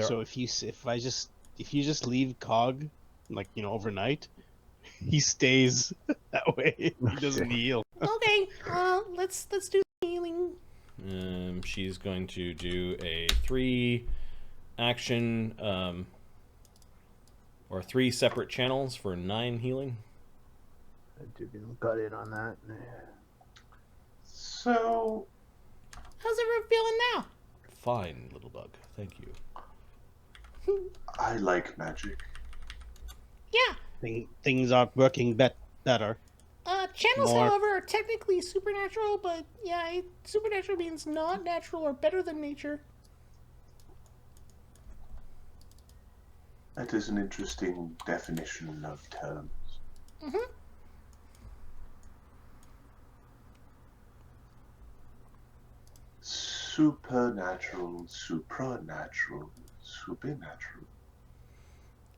So if you just leave Cog, like overnight, he stays that way. He doesn't heal. Okay, let's do healing. She's going to do a 3 action, or 3 separate channels for 9 healing. Duggan got in on that. So, How's everyone feeling now? Fine, little bug. Thank you. I like magic. Yeah. Things are working better. Channels, More. however, are technically supernatural, but yeah, supernatural means not natural or better than nature. That is an interesting definition of terms. Mm-hmm. Supernatural, supranatural, supernatural.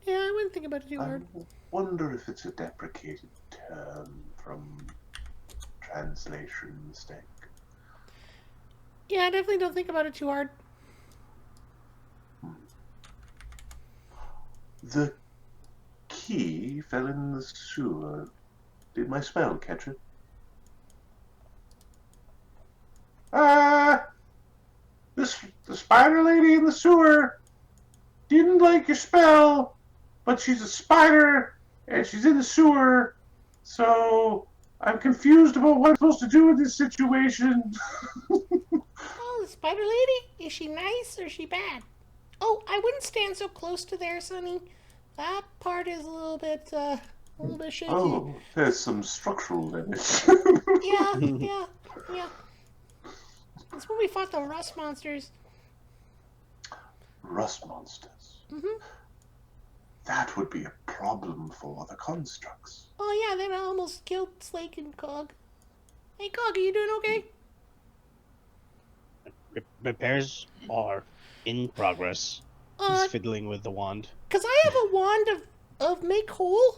Yeah, I wouldn't think about it too hard. I wonder if it's a deprecated term from translation mistake. Yeah, I definitely don't think about it too hard. The key fell in the sewer. Did my spell catch it? The spider lady in the sewer didn't like your spell, but she's a spider and she's in the sewer, so I'm confused about what I'm supposed to do in this situation. Oh, the spider lady? Is she nice or is she bad? Oh, I wouldn't stand so close to there, Sonny. That part is a little bit shaky. Oh, there's some structural damage. Yeah. That's when we fought the rust monsters. Rust monsters. Mm-hmm. That would be a problem for the constructs. Oh yeah, that almost killed Slake and Cog. Hey Cog, are you doing okay? Repairs are in progress. He's fiddling with the wand. Cause I have a wand of make whole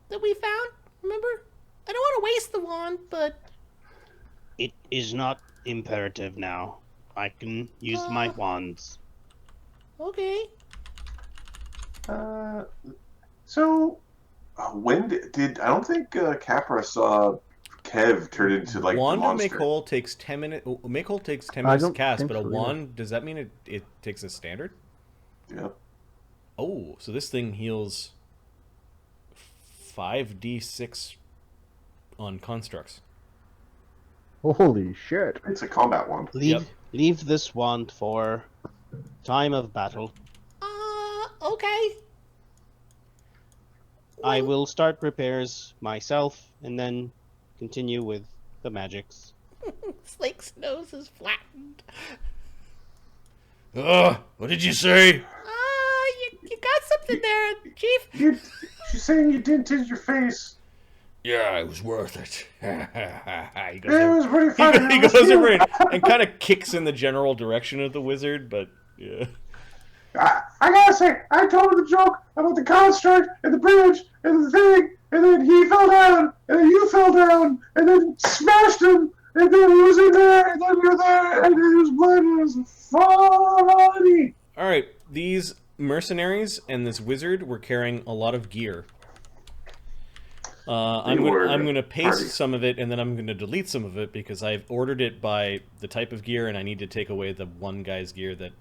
that we found. Remember? I don't want to waste the wand, but It is not imperative now. I can use my wands. okay. So when did I don't think Capra saw Kev turn into like Wand the of monster. Make Whole takes 10 minutes. Make Whole takes 10 minutes to cast, but a so, wand, does that mean it takes a standard? Yep. Oh, so this thing heals 5d6 on constructs. Holy shit. It's a combat wand. Leave this wand for time of battle. Okay. I will start repairs myself and then continue with the magics. Slake's nose is flattened. What did you say? You got something there, Chief. She's saying you dented your face. Yeah, it was worth it. It was pretty funny. He goes over and kind of kicks in the general direction of the wizard, but yeah. I gotta say, I told him the joke about the construct and the bridge and the thing, and then he fell down, and then you fell down, and then smashed him, and then he was in there, and then you were there, and then he was blood, and it was funny. Alright, these mercenaries and this wizard were carrying a lot of gear. I'm going to paste some of it, and then I'm going to delete some of it, because I've ordered it by the type of gear, and I need to take away the one guy's gear that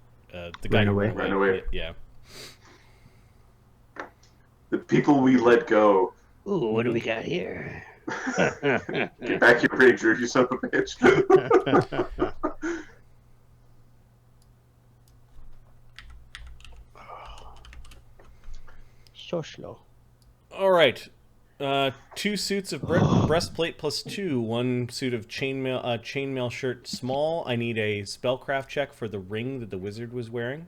the guy who ran away. Yeah. The people we let go. Ooh, what do we got here? Get back here, Ranger, you son of a bitch. So slow. All right. 2 suits of breastplate plus 2. 1 suit of chainmail shirt small. I need a spellcraft check for the ring that the wizard was wearing.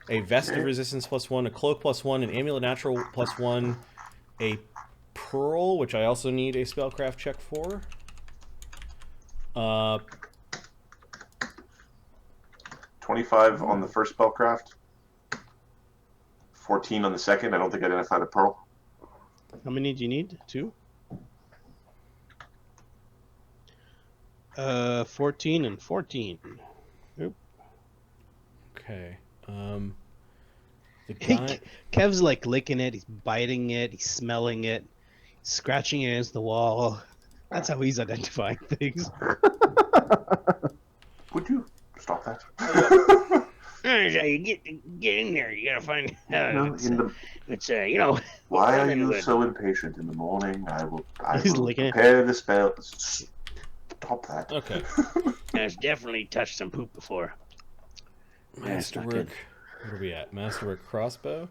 A vest of resistance plus 1. A cloak plus 1. An amulet natural plus 1. A pearl, which I also need a spellcraft check for. 25 on the first spellcraft. 14 on the second. I don't think I identified a pearl. How many do you need? 2? 14 and 14. Oop. Okay. The guy. Kev's like licking it, he's biting it, he's smelling it, scratching it against the wall. That's how he's identifying things. Would you stop that? You get in there. You gotta find. Why are you so impatient in the morning? I will He's licking it. prepare the spell. Stop that. Okay. It's definitely touched some poop before. Masterwork. What are we at? Masterwork crossbow.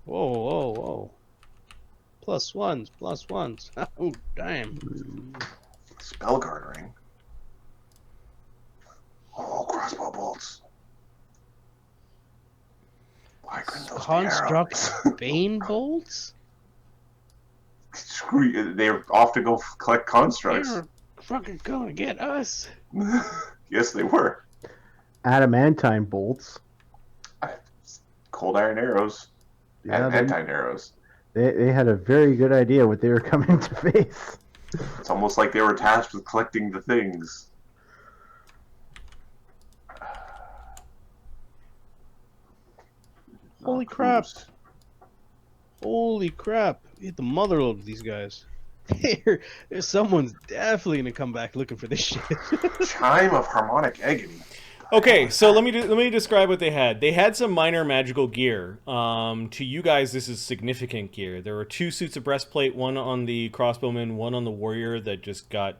Whoa. +1s. Oh, damn. Spell gartering. Oh, crossbow bolts. Why couldn't those Construct be Bane bolts? Screw you. They're off to go collect constructs. They're fucking gonna get us. Yes, they were. Adamantine bolts. Cold iron arrows. Yeah, Adamantine arrows. They had a very good idea what they were coming to face. It's almost like they were tasked with collecting the things. Holy crap. Holy crap. We hit the motherload of these guys. Someone's definitely gonna come back looking for this shit. Chime of harmonic agony. Okay, so let me describe what they had. They had some minor magical gear. To you guys, this is significant gear. There were 2 suits of breastplate, one on the crossbowman, one on the warrior that just got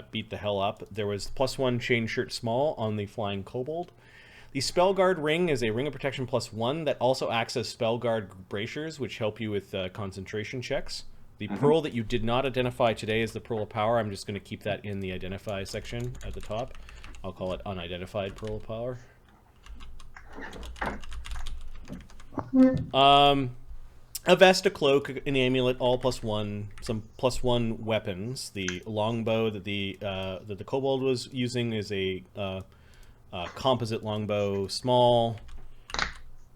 beat the hell up. There was +1 chain shirt small on the flying kobold. The Spellguard ring is a ring of protection +1 that also acts as Spellguard braziers, which help you with concentration checks. The pearl that you did not identify today is the Pearl of Power. I'm just going to keep that in the identify section at the top. I'll call it unidentified Pearl of Power. A vest, a cloak, an amulet, all +1. Some +1 weapons. The longbow that the kobold was using is a composite longbow, small,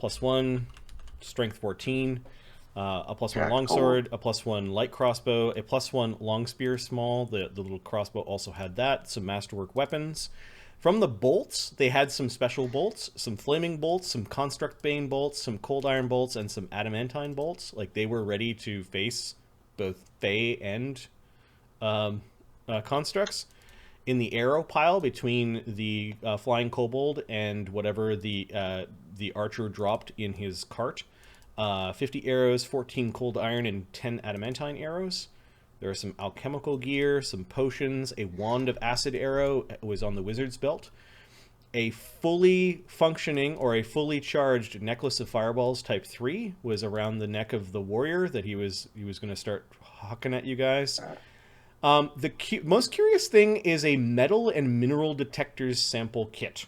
+1, strength 14. A +1 longsword, a +1 light crossbow, a +1 long spear small. The little crossbow also had that. Some masterwork weapons. From the bolts, they had some special bolts, some flaming bolts, some construct bane bolts, some cold iron bolts, and some adamantine bolts. Like, they were ready to face both Fae and constructs. In the arrow pile between the flying kobold and whatever the archer dropped in his cart, 50 arrows, 14 cold iron, and 10 adamantine arrows. There are some alchemical gear, some potions, a wand of acid arrow was on the wizard's belt. A fully functioning or a fully charged necklace of fireballs type 3 was around the neck of the warrior that he was going to start hawking at you guys. The most curious thing is a metal and mineral detectors sample kit.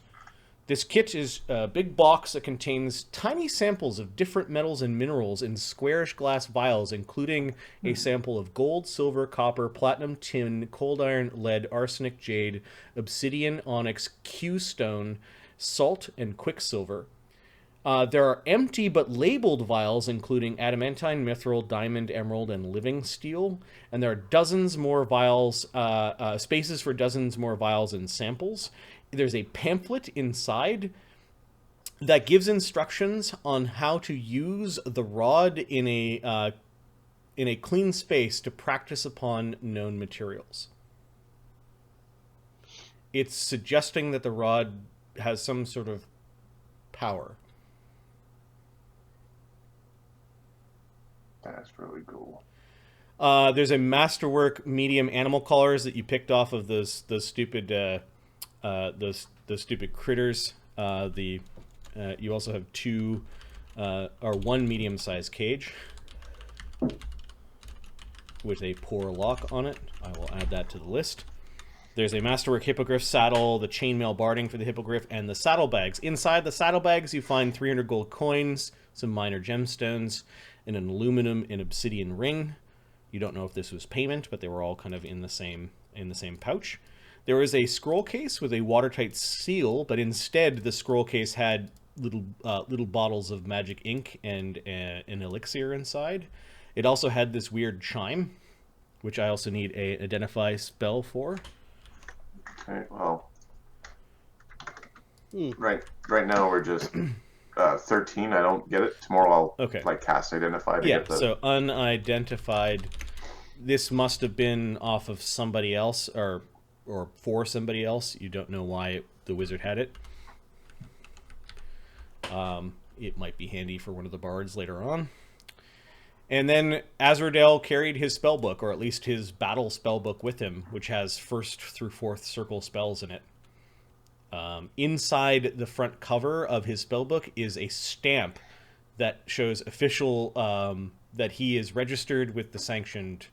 This kit is a big box that contains tiny samples of different metals and minerals in squarish glass vials, including a sample of gold, silver, copper, platinum, tin, cold iron, lead, arsenic, jade, obsidian, onyx, Q-stone, salt, and quicksilver. There are empty but labeled vials, including adamantine, mithril, diamond, emerald, and living steel. And there are dozens more vials, spaces for dozens more vials and samples. There's a pamphlet inside that gives instructions on how to use the rod in a clean space to practice upon known materials. It's suggesting that the rod has some sort of power. That's really cool. There's a masterwork medium animal collars that you picked off of those stupid stupid critters. You also have 2 or 1 medium-sized cage with a poor lock on it. I will add that to the list. There's a masterwork hippogriff saddle, the chainmail barding for the hippogriff, and the saddlebags. Inside the saddlebags, you find 300 gold coins, some minor gemstones, and an aluminum and obsidian ring. You don't know if this was payment, but they were all kind of in the same pouch. There was a scroll case with a watertight seal, but instead the scroll case had little bottles of magic ink and an elixir inside. It also had this weird chime, which I also need a identify spell for. Okay, well, right now we're just 13. I don't get it. Tomorrow I'll Okay. cast identify to Yeah, get the. so unidentified. This must have been off of somebody else or for somebody else. You don't know why the wizard had it. It might be handy for one of the bards later on. And then Azrael carried his spellbook, or at least his battle spellbook with him, which has 1st through 4th circle spells in it. Inside the front cover of his spellbook is a stamp that shows official that he is registered with the sanctioned,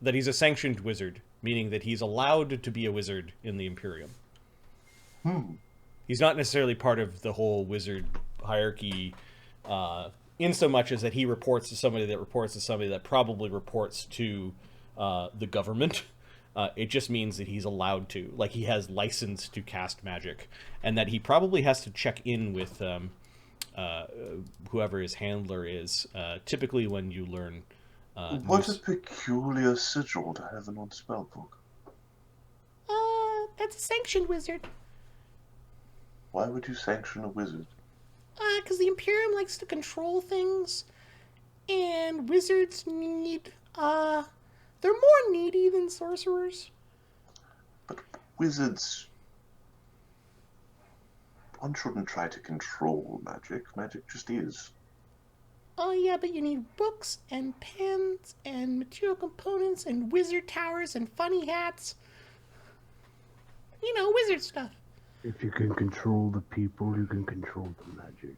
that he's a sanctioned wizard, meaning that he's allowed to be a wizard in the Imperium. He's not necessarily part of the whole wizard hierarchy, in so much as that he reports to somebody that reports to somebody that probably reports to the government. It just means that he's allowed to, like he has license to cast magic, and that he probably has to check in with whoever his handler is. Typically, when you learn, What a peculiar sigil to have in one spellbook. That's a sanctioned wizard. Why would you sanction a wizard? Because the Imperium likes to control things, and wizards need, they're more needy than sorcerers. But wizards... One shouldn't try to control magic. Magic just is. Oh yeah, but you need books and pens and material components and wizard towers and funny hats. You know, wizard stuff. If you can control the people, you can control the magic.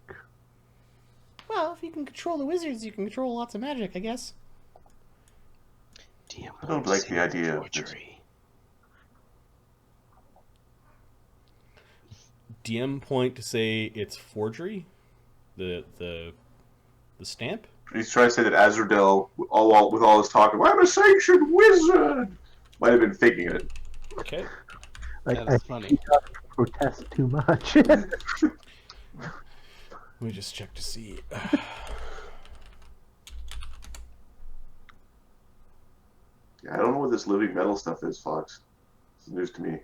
Well, if you can control the wizards, you can control lots of magic, I guess. Damn, I don't like the idea of forgery. DM point to say it's forgery. The stamp. He's trying to say that Azrael, with all his talk of "I'm a sanctioned wizard," might have been faking it. Okay. Like, That's I funny. think you have to protest too much. Let me just check to see. Yeah, I don't know what this living metal stuff is, Fox. It's news to me.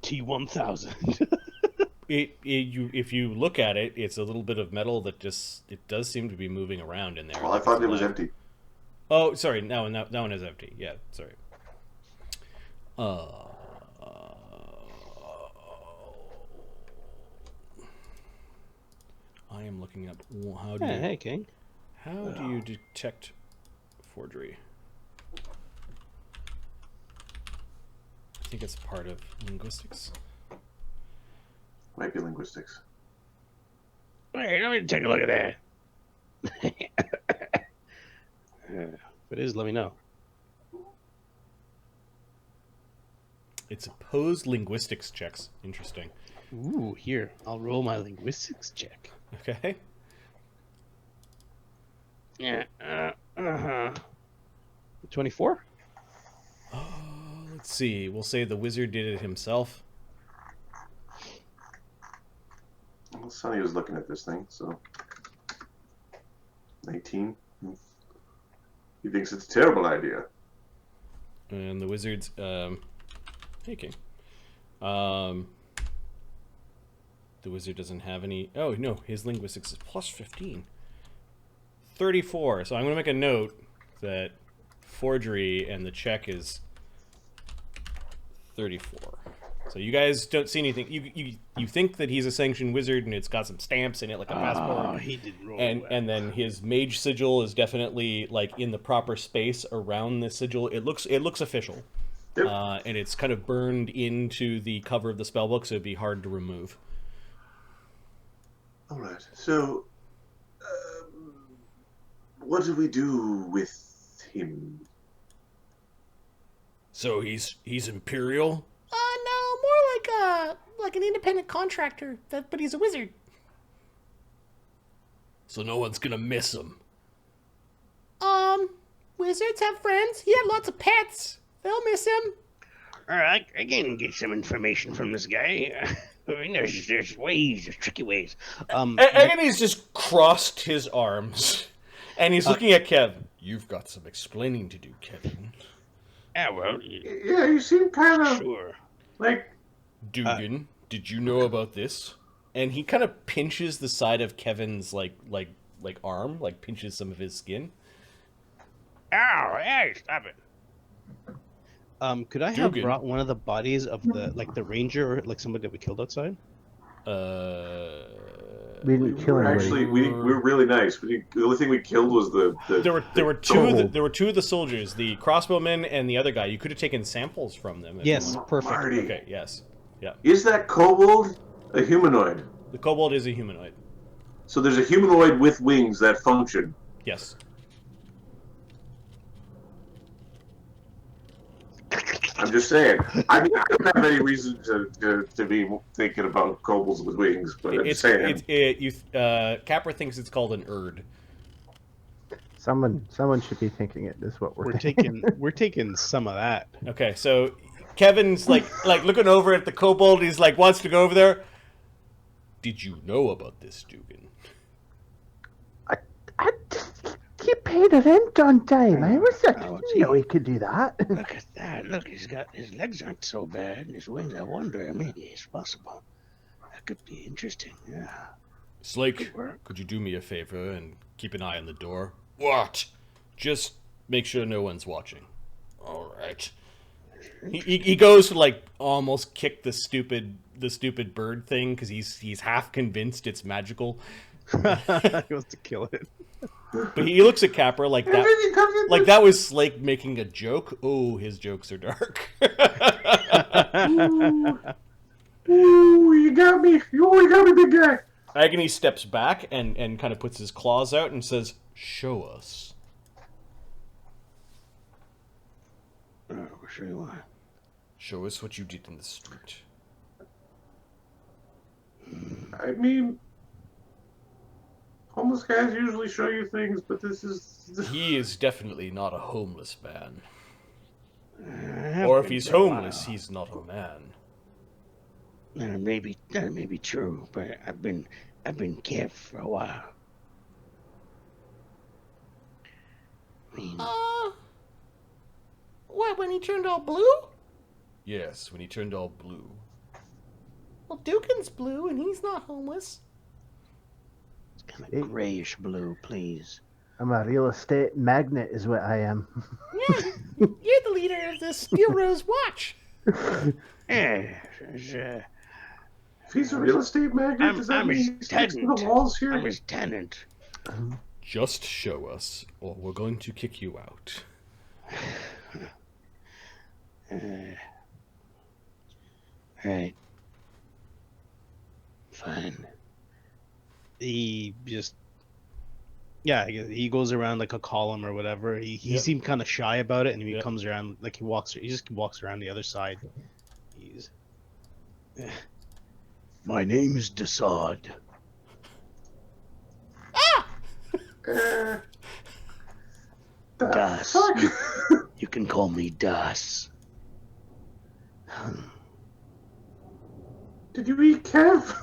T1000. If you look at it, it's a little bit of metal that it does seem to be moving around in there. Well, I thought it was empty. Oh, sorry. That one is empty. Yeah, sorry. I am looking up how do Hey, King. you detect forgery? I think it's part of linguistics. Might be linguistics. Hey, let me take a look at that. If it is, let me know. It's opposed linguistics checks. Interesting. Ooh, here. I'll roll my linguistics check. Okay. Yeah. 24? Let's see. We'll say the wizard did it himself. Well, Sonny was looking at this thing, so 19. He thinks it's a terrible idea. And the wizard's hey King. The wizard doesn't have any. Oh no, his linguistics is plus 15. 34. So I'm gonna make a note that forgery and the check is 34. So you guys don't see anything. You think that he's a sanctioned wizard and it's got some stamps in it like a passport. Oh, he didn't roll And well. and then his mage sigil is definitely like in the proper space around the sigil. It looks official. Yep. And it's kind of burned into the cover of the spellbook, so it'd be hard to remove. All right. So, what do we do with him? So he's imperial. No, more like an independent contractor. But he's a wizard. So no one's gonna miss him. Wizards have friends. He had lots of pets. They'll miss him. Alright, I can get some information from this guy. I mean, there's ways, there's tricky ways. Agony's just crossed his arms, and he's looking at Kev. You've got some explaining to do, Kevin. Well, Yeah, you seem kind of sure. like Duggan, did you know about this? and he kind of pinches the side of Kevin's like arm, like pinches some of his skin. Ow! Hey, stop it. Could I have Duggan. brought one of the bodies of the ranger or like somebody that we killed outside? We didn't kill anybody. Actually, we were really nice. The only thing we killed was the There were two of the soldiers, the crossbowman and the other guy. You could have taken samples from them. If Yes, you... perfect. Marty. Okay. Yes. Yeah. Is that kobold a humanoid? The kobold is a humanoid. So there's a humanoid with wings that function. Yes. I'm just saying. I mean, I don't have any reason to be thinking about kobolds with wings, but I'm saying. Capra thinks it's called an erd. Someone should be thinking it. Is what We're taking some of that. Okay, so Kevin's like looking over at the kobold. He's like wants to go over there. Did you know about this, Duggan? He paid a rent on time. I didn't know he could do that. Look at that. Look, his legs aren't so bad, and his wings, I wonder, maybe it's possible. That could be interesting, yeah. Slake, could you do me a favor and keep an eye on the door? What? Just make sure no one's watching. All right. He goes to like almost kick the stupid bird thing because he's half convinced it's magical. He wants to kill it. But he looks at Capra like that. Like that was Slake making a joke. Oh, his jokes are dark. Ooh, you got me. You got me, big guy. Agony steps back and kind of puts his claws out and says, "Show us." I'll show you what. Show us what you did in the street. I mean, homeless guys usually show you things, but this is... He is definitely not a homeless man. I Or have if been he's for a while. homeless, he's not a man. That may be true, but I've been kept for a while. I mean, What, when he turned all blue? Yes, when he turned all blue. Well, Duggan's blue, and he's not homeless. it's kind of grayish blue, please. I'm a real estate magnate, is what I am. Yeah, you're the leader of the Steel Rose Watch. Yeah, If he's a real estate magnate, does that I'm mean his he's fixing the tenant. walls here? I'm his tenant. Just show us, or we're going to kick you out. Right. Fine. He just, yeah, he goes around like a column or whatever. He Yep. seemed kind of shy about it, and he Yep. comes around like he just walks around the other side. He's My name's Dassod. Das. Fuck. You can call me Das. Did you eat Kev?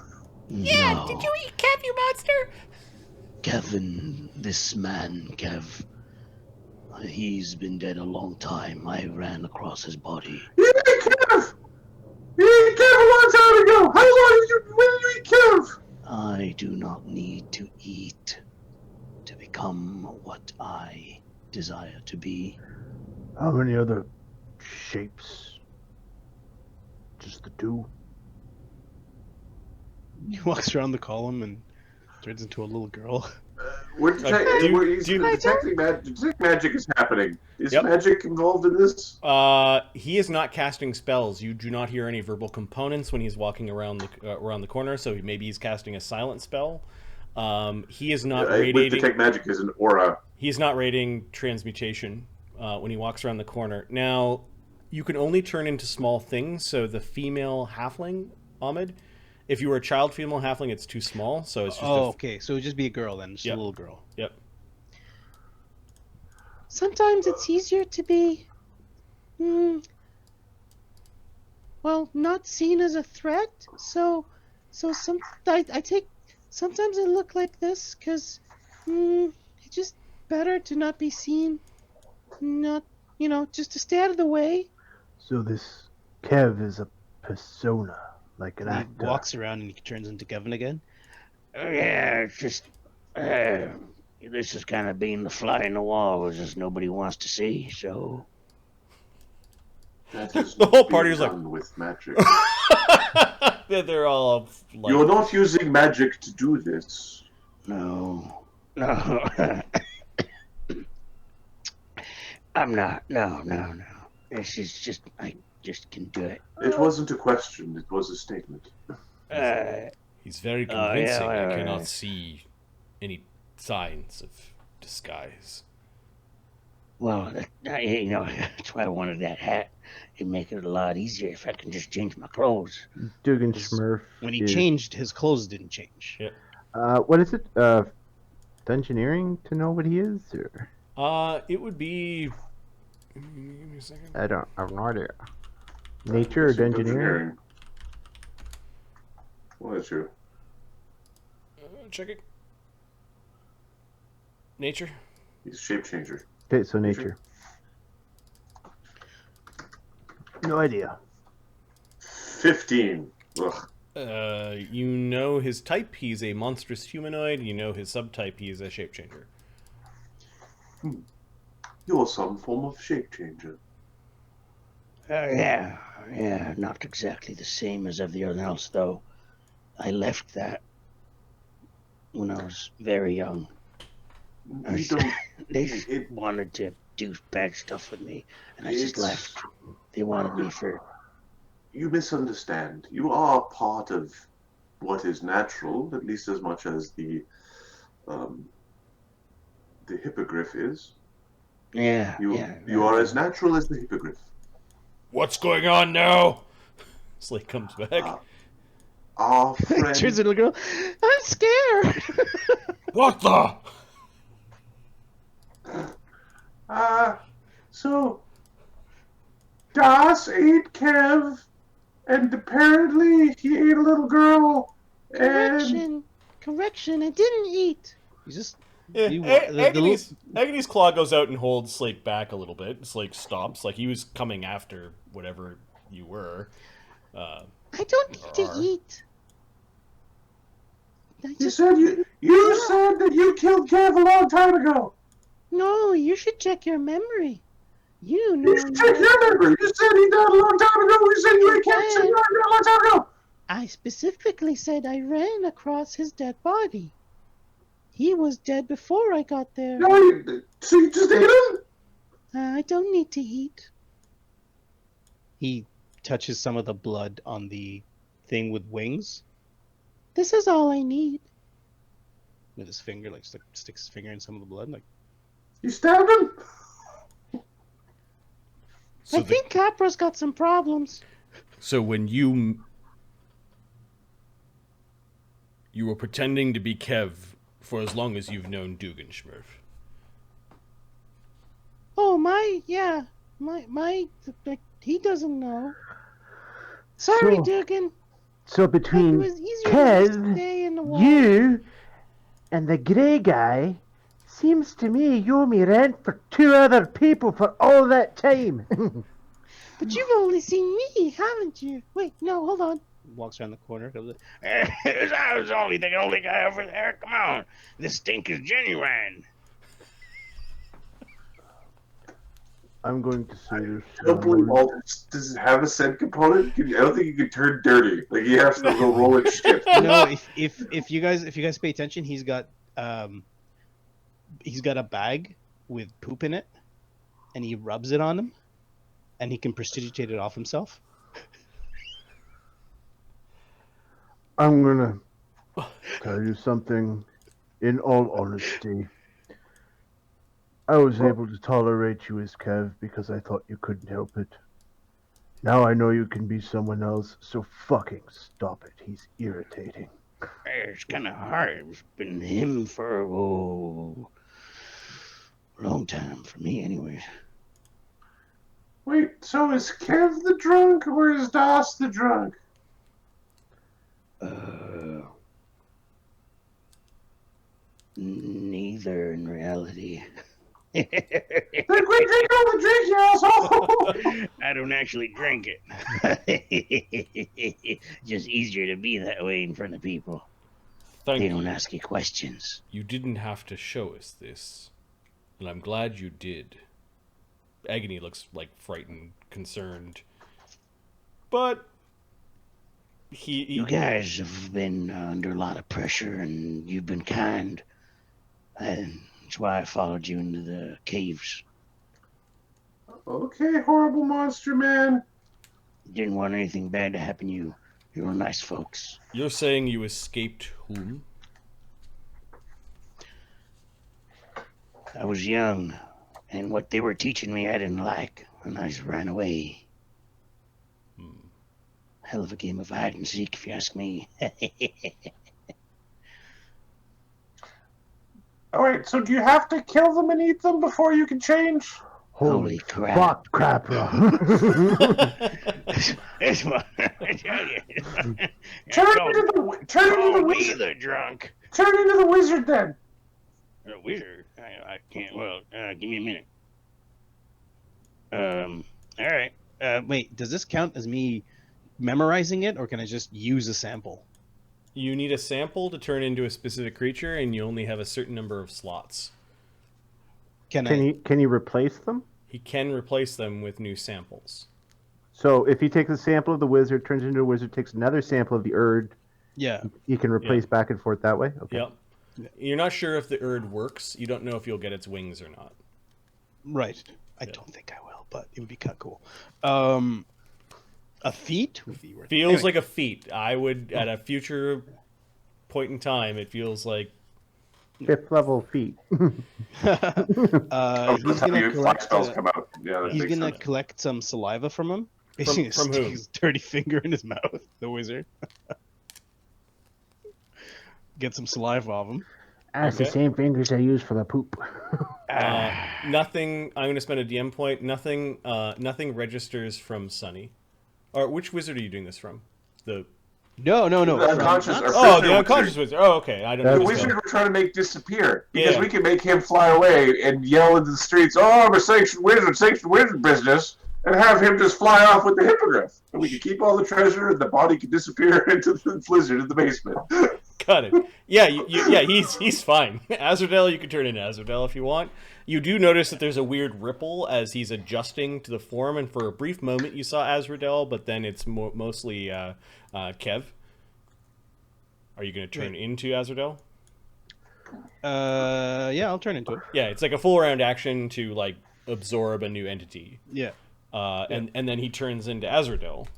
Yeah, No. did you eat Kev, you monster? Kevin, this man, Kev. He's been dead a long time. I ran across his body. You ate Kev! You ate Kev a long time ago! How long did you... When did you eat Kev? I do not need to eat to become what I desire to be. How many other shapes? Just the two? he walks around the column and turns into a little girl. We're do- detecting magic is happening. Is Yep. magic involved in this? He is not casting spells. You do not hear any verbal components when he's walking around the corner. So maybe he's casting a silent spell. He is not We radiating. detect magic as an aura. He's not radiating transmutation when he walks around the corner. Now, you can only turn into small things. So the female halfling, Ahmed, if you were a child female halfling, it's too small. So it's just Okay, so it'd just be a girl then, just Yep. a little girl. Yep. Sometimes it's easier to be, not seen as a threat. So I take. Sometimes I look like this because, it's just better to not be seen. Not, just to stay out of the way. So this Kev is a persona. like an He actor. walks around and he turns into Kevin again. Oh, yeah, it's just this is kind of being the fly in the wall. It's just nobody wants to see. So That is The whole not party being is like- done with magic. They're all like, You're not using magic to do this. no. I'm not. No. This is just I just can do it. It wasn't a question. It was a statement. he's very Oh, yeah, convincing. I right, cannot right. see any signs of disguise. Well, that's why I wanted that hat. It'd make it a lot easier if I can just change my clothes. Dugganschmirf. When he is, changed, his clothes didn't change. what is it? Dungeoneering to know what he is, or It would be. Give me a second. I have no idea. Nature or It's dungeoneering? What is you? Check it. Nature. He's shape changer. Okay, so nature. No idea. 15. Ugh. You know his type. He's a monstrous humanoid. You know his subtype. He is a shape changer. You're some form of shape changer. Yeah. Not exactly the same as everyone else, though. I left that when I was very young. You don't. They just wanted to do bad stuff with me, and I just It's- left. They wanted me for. You misunderstand. You are part of what is natural, at least as much as the hippogriff is. Yeah. You are as natural as the hippogriff. What's going on now? Slate comes back. Our friend. Turns into a girl. I'm scared. What the? So Das ate Kev, and apparently he ate a little girl. And Correction, I didn't eat. He's just. Yeah, You wa- the Agony's claw goes out and holds Slate back a little bit. Slate stops, like he was coming after whatever you were. I don't need to Arr. eat. I you just said you said that you killed Kev a long time ago. no. You should check your memory. You know. You should check your memory. You said he died a long time ago. You said you ate Kev. You said you died a long time ago. I specifically said I ran across his dead body. He was dead before I got there. No, so you just ate him? I don't need to eat. He touches some of the blood on the thing with wings This is all I need. with his finger, like sticks his finger in some of the blood. Like, You stabbed him? So I think Capra's got some problems. So when you were pretending to be Kev for as long as you've known Dugganschmirf. Oh my, like, he doesn't know. Sorry, So- Duggan. So It between was easier to just stay in the wall. you and the grey guy, seems to me you owe me rent for 2 other people for all that time. But you've only seen me, haven't you? Wait, no, hold on. walks around the corner. Goes, I was only the only guy over there. Come on, this stink is genuine. I'm going to say this. I don't believe all this. Does it have a scent component? I don't think you can turn dirty. Like you have to go roll it shit. no, if you guys pay attention, he's got a bag with poop in it, and he rubs it on him, and he can prestidigitate it off himself. I'm gonna tell you something in all honesty. I was able to tolerate you as Kev because I thought you couldn't help it. Now I know you can be someone else, so fucking stop it. He's irritating. It's kind of hard. It's been him for a long time for me, anyways. Wait, so is Kev the drunk or is Das the drunk? Neither in reality. Then quit drinking all the drink, you asshole! I don't actually drink it. Just easier to be that way in front of people. Thank They you. don't ask you questions. You didn't have to show us this, and I'm glad you did. Agony looks like frightened, concerned, but You guys have been under a lot of pressure, and you've been kind. And that's why I followed you into the caves. Okay, horrible monster man. Didn't want anything bad to happen to you. You're nice folks. You're saying you escaped whom? I was young, and what they were teaching me I didn't like, and I just ran away. Hell of a game of hide and seek, if you ask me. Alright, so do you have to kill them and eat them before you can change? Holy crap. Fuck crap, bro. It's what I tell you. Turn into the me wizard. the drunk. Turn into the wizard then. A wizard? I can't. Well, give me a minute. All right. Wait, does this count as me memorizing it, or can I just use a sample? You need a sample to turn into a specific creature, and you only have a certain number of slots. Can Can you replace them? He can replace them with new samples. So if he takes a sample of the wizard, turns into a wizard, takes another sample of the Erd, Yeah. you can replace back and forth that way? Okay. Yep. You're not sure if the Erd works. You don't know if you'll get its wings or not. Right. I don't think I will, but it would be kind of cool. A feat would be worth. Feels like a feat. I would, at a future point in time, it feels like 5th level feat. He's gonna collect. Spells come out. Yeah, that He's makes gonna sense. collect some saliva from him. Basically, from stick who? his dirty finger in his mouth. The wizard. Get some saliva off him. That's the same fingers I use for the poop. nothing. I'm going to spend a DM point. Nothing. Nothing registers from Sunny. Or which wizard are you doing this from? The No. The unconscious. Not- or oh, prisoner the unconscious wizard. Oh, okay. I don't know. The this wizard guy. we're trying to make disappear because Yeah. we can make him fly away and yell into the streets, "Oh, I'm a sanctioned wizard business," and have him just fly off with the hippogriff, and we can keep all the treasure, and the body can disappear into the blizzard in the basement. Got it. Yeah, yeah. He's fine. Azrael, you can turn into Azrael if you want. You do notice that there's a weird ripple as he's adjusting to the form, and for a brief moment you saw Azrael, but then it's mostly Kev. Are you going to turn into Azrael? Yeah, I'll turn into it. Yeah, it's like a full round action to like absorb a new entity. Yeah. And then he turns into Azrael.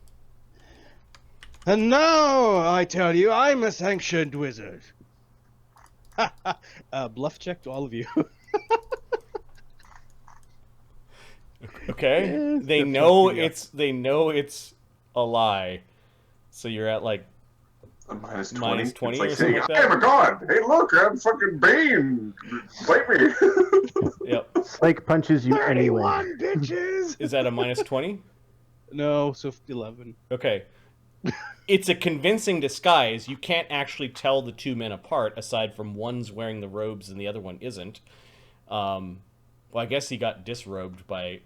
And now I tell you, I'm a sanctioned wizard. Bluff check to all of you. Okay. Yeah, They that's know what we got. it's a lie. So you're at like A minus 20. Minus 20 It's or like something saying, like I that? am a god. Hey, look, I'm fucking Bane. Fight me. yep. Slake punches you anyway. 31 bitches. Is that a minus 20? No, so 11. Okay. It's a convincing disguise. You can't actually tell the two men apart, aside from one's wearing the robes and the other one isn't. Well, I guess he got disrobed by...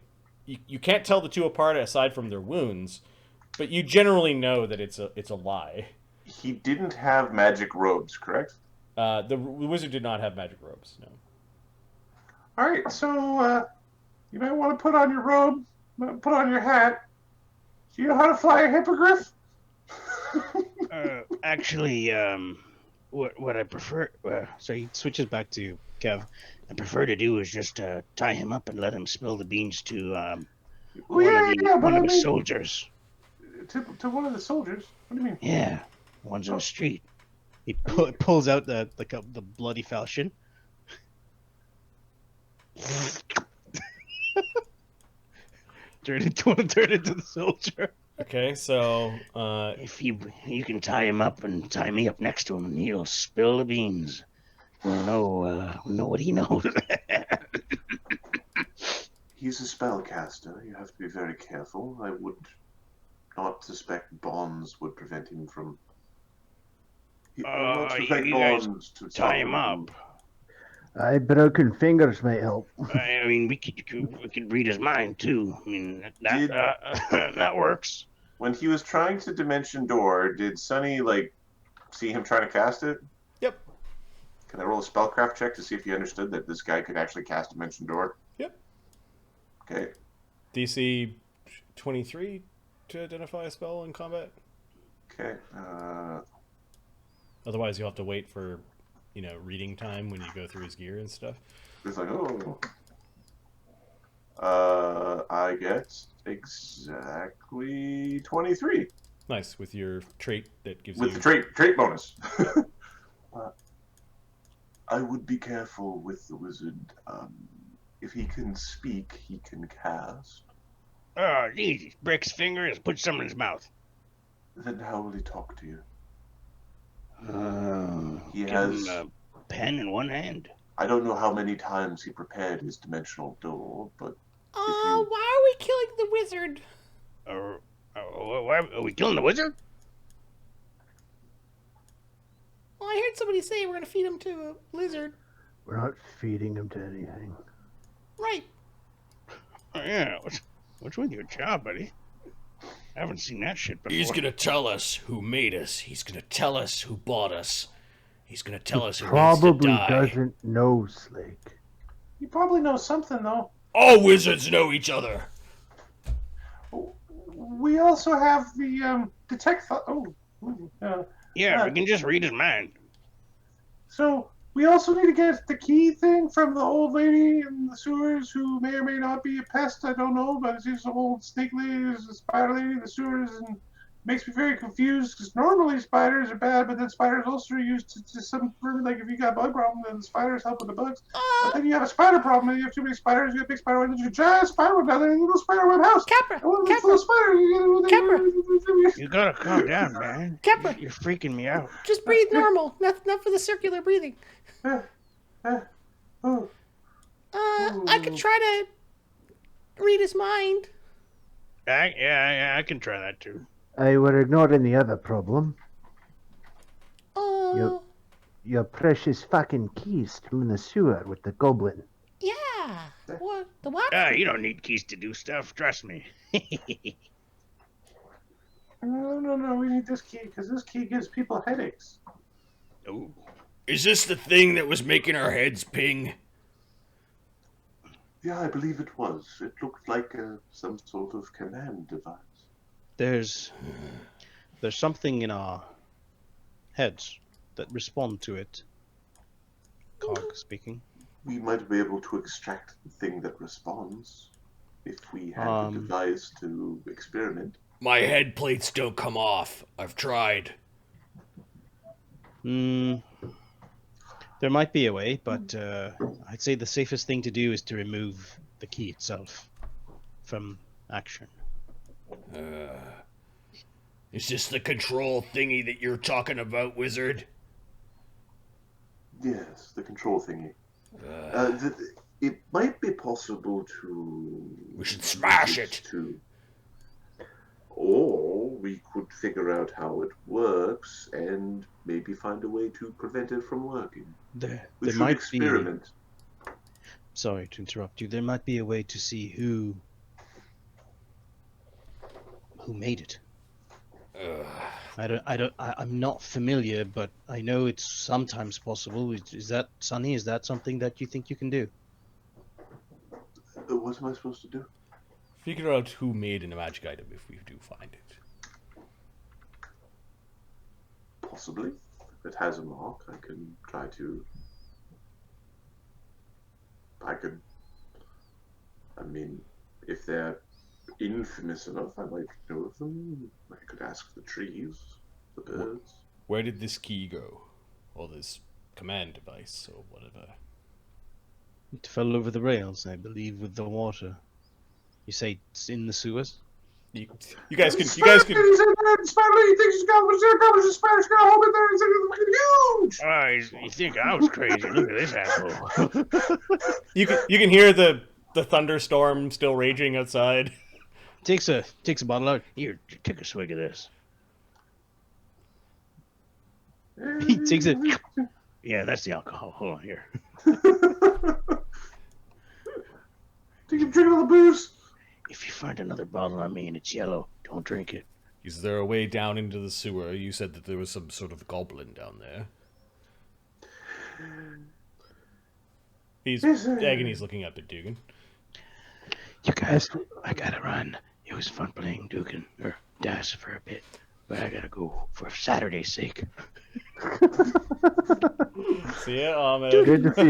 You can't tell the two apart aside from their wounds, but you generally know that it's a lie. He didn't have magic robes, correct? The wizard did not have magic robes, no. All right, so you might want to put on your robe, put on your hat. Do you know how to fly a hippogriff? Actually, what I prefer. So he switches back to Kev. I prefer to do is just tie him up and let him spill the beans to Oh, yeah, but one I of the mean, soldiers. to one of the soldiers. What do you mean? Yeah, one's on the street. He pulls out the bloody falchion. turn into the soldier. Okay, so... If you can tie him up and tie me up next to him, and he'll spill the beans. We'll know what he knows. He's a spellcaster. You have to be very careful. I would not suspect bonds would prevent him from. I would not suspect you guys bonds to tie him stop up. Broken fingers may help. I mean, we could read his mind too. I mean, Did- that works. When he was trying to dimension door, did Sunny see him trying to cast it? Yep. Can I roll a spellcraft check to see if he understood that this guy could actually cast dimension door? Yep. Okay. DC 23 to identify a spell in combat. Okay. Otherwise, you'll have to wait for, reading time when you go through his gear and stuff. It's like, oh. I get exactly 23 Nice, with your trait that gives with you... the trait bonus. I would be careful with the wizard. If he can speak, he can cast. Oh, easy. Breaks fingers, put some in his mouth. Then how will he talk to you? He Give has. him a pen in one hand. I don't know how many times he prepared his dimensional door, but Why are we killing the wizard? Why are we killing the wizard? Well, I heard somebody say we're gonna feed him to a lizard. We're not feeding him to anything. Right. Oh, yeah. What's with your job, buddy? I haven't seen that shit before. He's gonna tell us who made us. He's gonna tell us who bought us. He's gonna tell us who Probably needs to die. doesn't know Slake. he probably knows something though. All wizards know each other. We also have the detect. Yeah, we can just read his mind. So we also need to get the key thing from the old lady in the sewers, who may or may not be a pest. I don't know, but she's an old snake lady, there's a spider lady in the sewers, and makes me very confused because normally spiders are bad, but then spiders also are used to some like if you got a bug problem, then the spiders help with the bugs. But then you have a spider problem, and you have too many spiders. You have a big spider web, and you giant spider web down there, and you little spider web house. Capra! And one of those Capra! little spiders. Capra! You gotta calm down, man. Capra! You're freaking me out. Just breathe normal. Not for the circular breathing. Oh. I could try to read his mind. I can try that too. We're ignoring the other problem. Oh, Your precious fucking keys from the sewer with the goblin. yeah. What? The what? You don't need keys to do stuff. Trust me. No, we need this key, because this key gives people headaches. Ooh. Is this the thing that was making our heads ping? Yeah, I believe it was. It looked like some sort of command device. There's something in our heads that respond to it. Cog speaking. We might be able to extract the thing that responds if we had a device to experiment. My head plates don't come off. I've tried. There might be a way, but I'd say the safest thing to do is to remove the key itself from action. Is this the control thingy that you're talking about, wizard? Yes, the control thingy. It might be possible to... We should smash it! Or we could figure out how it works and maybe find a way to prevent it from working. There should might experiment. Sorry to interrupt you. There might be a way to see who made it. I'm not familiar, but I know it's sometimes possible. Is that, Sonny? Is that something that you think you can do? What am I supposed to do? Figure out who made a magic item if we do find it. Possibly. If it has a mark, I can try to... I mean, if they're infamous enough, I might know of them. I could ask the trees, the birds. Where did this key go? Or this command device, or whatever? It fell over the rails, I believe, with the water. You say it's in the sewers? You guys can. Spider thinks he's got a spider's got a hole in there and it's huge! Oh, you think I was crazy? Look at this asshole. You can hear the thunderstorm still raging outside. Takes a bottle out. Here, take a swig of this. He takes it. Yeah, that's the alcohol. Hold on here. You can drink all the booze. If you find another bottle on me and it's yellow, don't drink it. Is there a way down into the sewer? You said that there was some sort of goblin down there. Agony's looking up at Dugan. You guys, I gotta run. It was fun playing Duggan, or Dass for a bit. But I gotta go for Saturday's sake. See ya, Ahmed. Good to see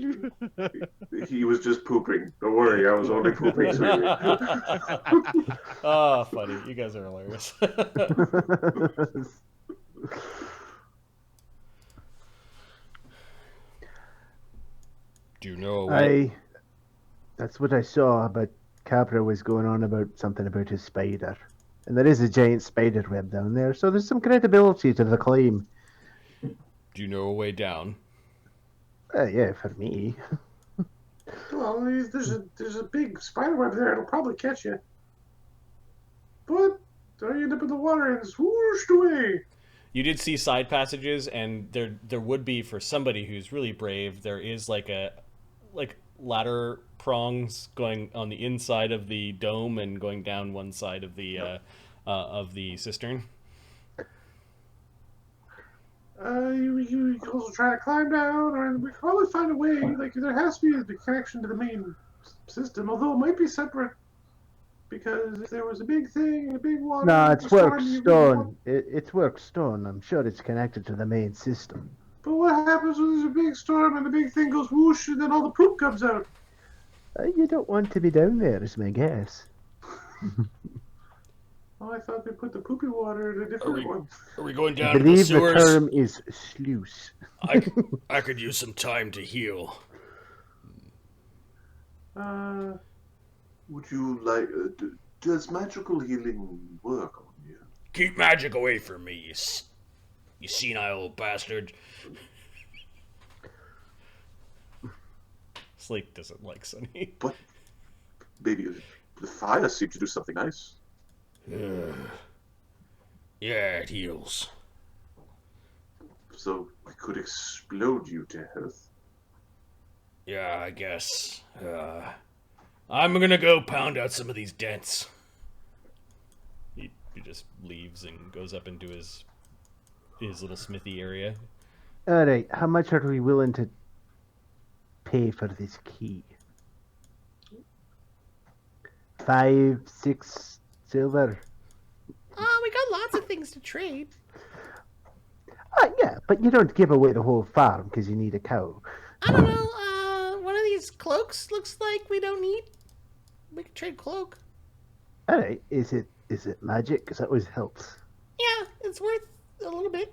you. He was just pooping. Don't worry, I was only pooping. Oh, funny. You guys are hilarious. Do you know That's what I saw, but Capra was going on about something about his spider. And there is a giant spider web down there, so there's some credibility to the claim. Do you know a way down? Yeah, for me. Well, there's a big spider web there. It'll probably catch you. But then you end up in the water and it's whooshed away. You did see side passages, and there would be, for somebody who's really brave, there is like ladder prongs going on the inside of the dome and going down one side of the cistern. You can also try to climb down, or we can probably find a way. Like, there has to be a connection to the main system, although it might be separate. Because if there was a big thing, a big water... No, it's work stone. It's work stone. I'm sure it's connected to the main system. But what happens when there's a big storm and the big thing goes whoosh and then all the poop comes out? You don't want to be down there, is my guess. Oh, I thought they put the poopy water in a different one. Are we going I down to the believe the sewers? term is sluice. I could use some time to heal. Would you like... does magical healing work on you? Keep magic away from me, you senile old bastard. Slake doesn't like Sunny. But maybe the fire seemed to do something nice. Yeah, it heals. So I could explode you to health. Yeah, I guess. I'm gonna go pound out some of these dents. He just leaves and goes up into his little smithy area. Alright, how much are we willing to pay for this key? 5, 6 silver? Oh, we got lots of things to trade. Yeah, but you don't give away the whole farm because you need a cow. I don't know. One of these cloaks looks like we don't need. We could trade cloak. Alright, is it magic? Because that always helps. Yeah, it's worth a little bit.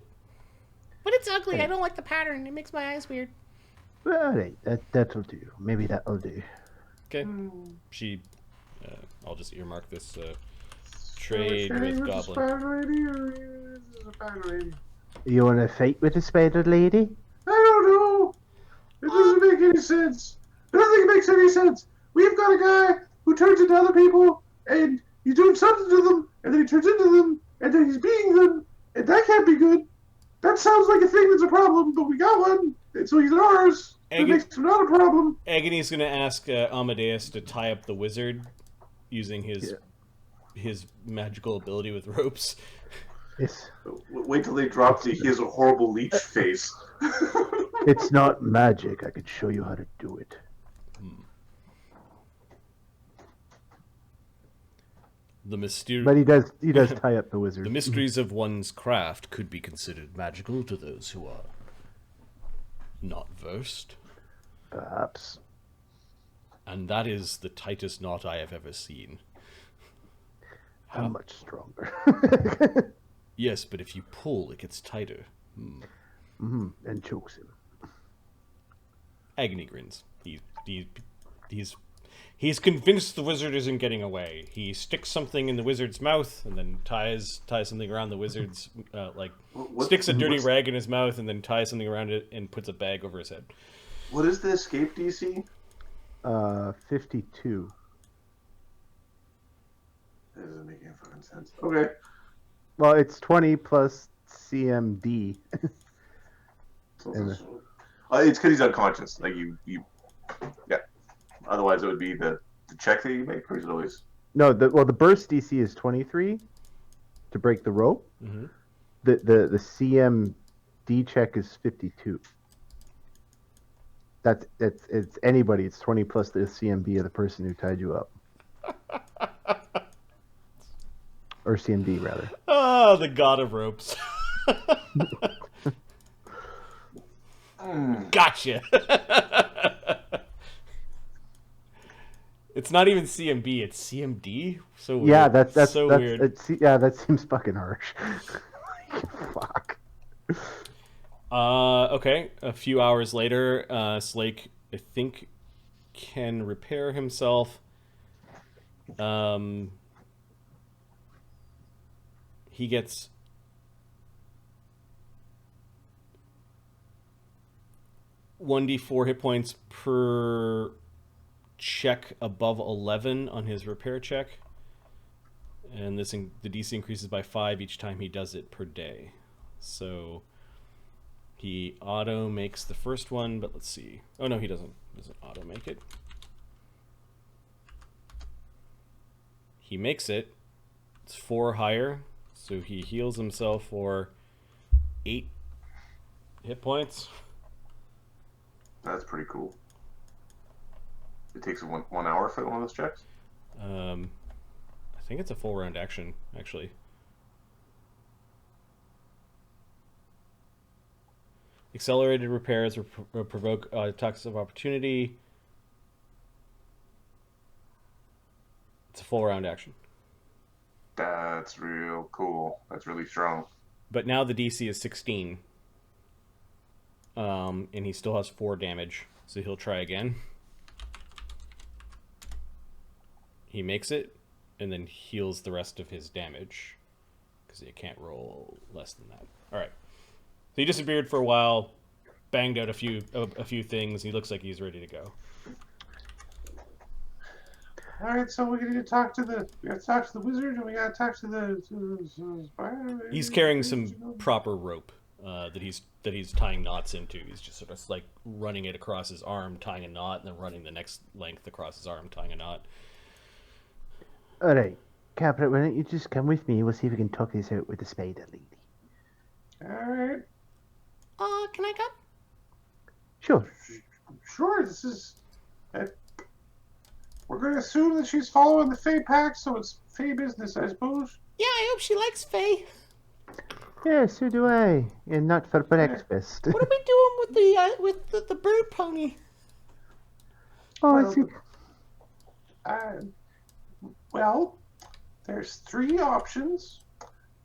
But it's ugly. I don't like the pattern. It makes my eyes weird. Alright, that'll do. Maybe that'll do. Okay. I'll just earmark this trade with Goblin. Spider lady, or is this a spider lady? You want to fight with the spider lady? I don't know. It doesn't make any sense. Nothing makes any sense. We've got a guy who turns into other people, and he's doing something to them, and then he turns into them, and then he's being them, and that can't be good. That sounds like a thing that's a problem, but we got one, and so he's ours. That makes him not a problem. Agony's going to ask Amadeus to tie up the wizard using his magical ability with ropes. Yes. Wait till they drop he has a horrible leech face. It's not magic. I could show you how to do it. But he does tie up the wizard. The mysteries of one's craft could be considered magical to those who are not versed. Perhaps. And that is the tightest knot I have ever seen. How much stronger? Yes, but if you pull, it gets tighter. And chokes him. Agony grins. He's convinced the wizard isn't getting away. He sticks something in the wizard's mouth and then ties something around the wizard's sticks a dirty rag in his mouth and then ties something around it and puts a bag over his head. What is the escape DC? 52. That doesn't make any fucking sense. Okay. Well, it's 20 plus CMD. It's because he's unconscious. Like yeah. Otherwise, it would be the check that you make, or is it always? No, the burst DC is 23 to break the rope. Mm-hmm. The CMD check is 52. It's anybody. It's 20 plus the CMB of the person who tied you up. Or CMD, rather. Oh, the god of ropes. Gotcha. It's not even CMB, it's CMD. So weird. Yeah, that's weird. that seems fucking harsh. Fuck. Okay. A few hours later, Slake, I think, can repair himself. He gets 1d4 hit points per check above 11 on his repair check, and the DC increases by 5 each time he does it per day. So he auto makes the first one, but let's see. Oh no, he doesn't auto make it. He makes it. It's 4 higher, so he heals himself for 8 hit points. That's pretty cool. It takes 1 hour for one of those checks? I think it's a full round action, actually. Accelerated repairs provoke attacks of opportunity. It's a full round action. That's real cool. That's really strong. But now the DC is 16. And he still has 4 damage, so he'll try again. He makes it, and then heals the rest of his damage, because he can't roll less than that. All right. So he disappeared for a while, banged out a few things. He looks like he's ready to go. All right, so we gotta talk to the wizard, and we gotta talk to the spider. He's carrying some proper rope that he's tying knots into. He's just sort of like running it across his arm, tying a knot, and then running the next length across his arm, tying a knot. All right, Capra, why don't you just come with me? We'll see if we can talk this out with the spider lady. All right. Can I come? Sure. Sure. This is. We're going to assume that she's following the Fey Pact, so it's Fey business, I suppose. Yeah, I hope she likes Faye. Yeah, so do I. And not for breakfast. What are we doing with the bird pony? Oh, Well, I see. Well, there's 3 options: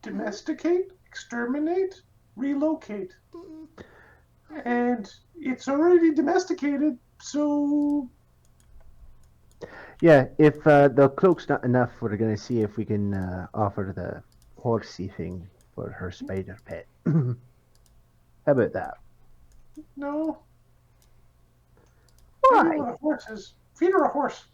domesticate, exterminate, relocate. And it's already domesticated, so. Yeah, if the cloak's not enough, we're going to see if we can offer the horsey thing for her spider pet. How about that? No. Why? Feed her a horse.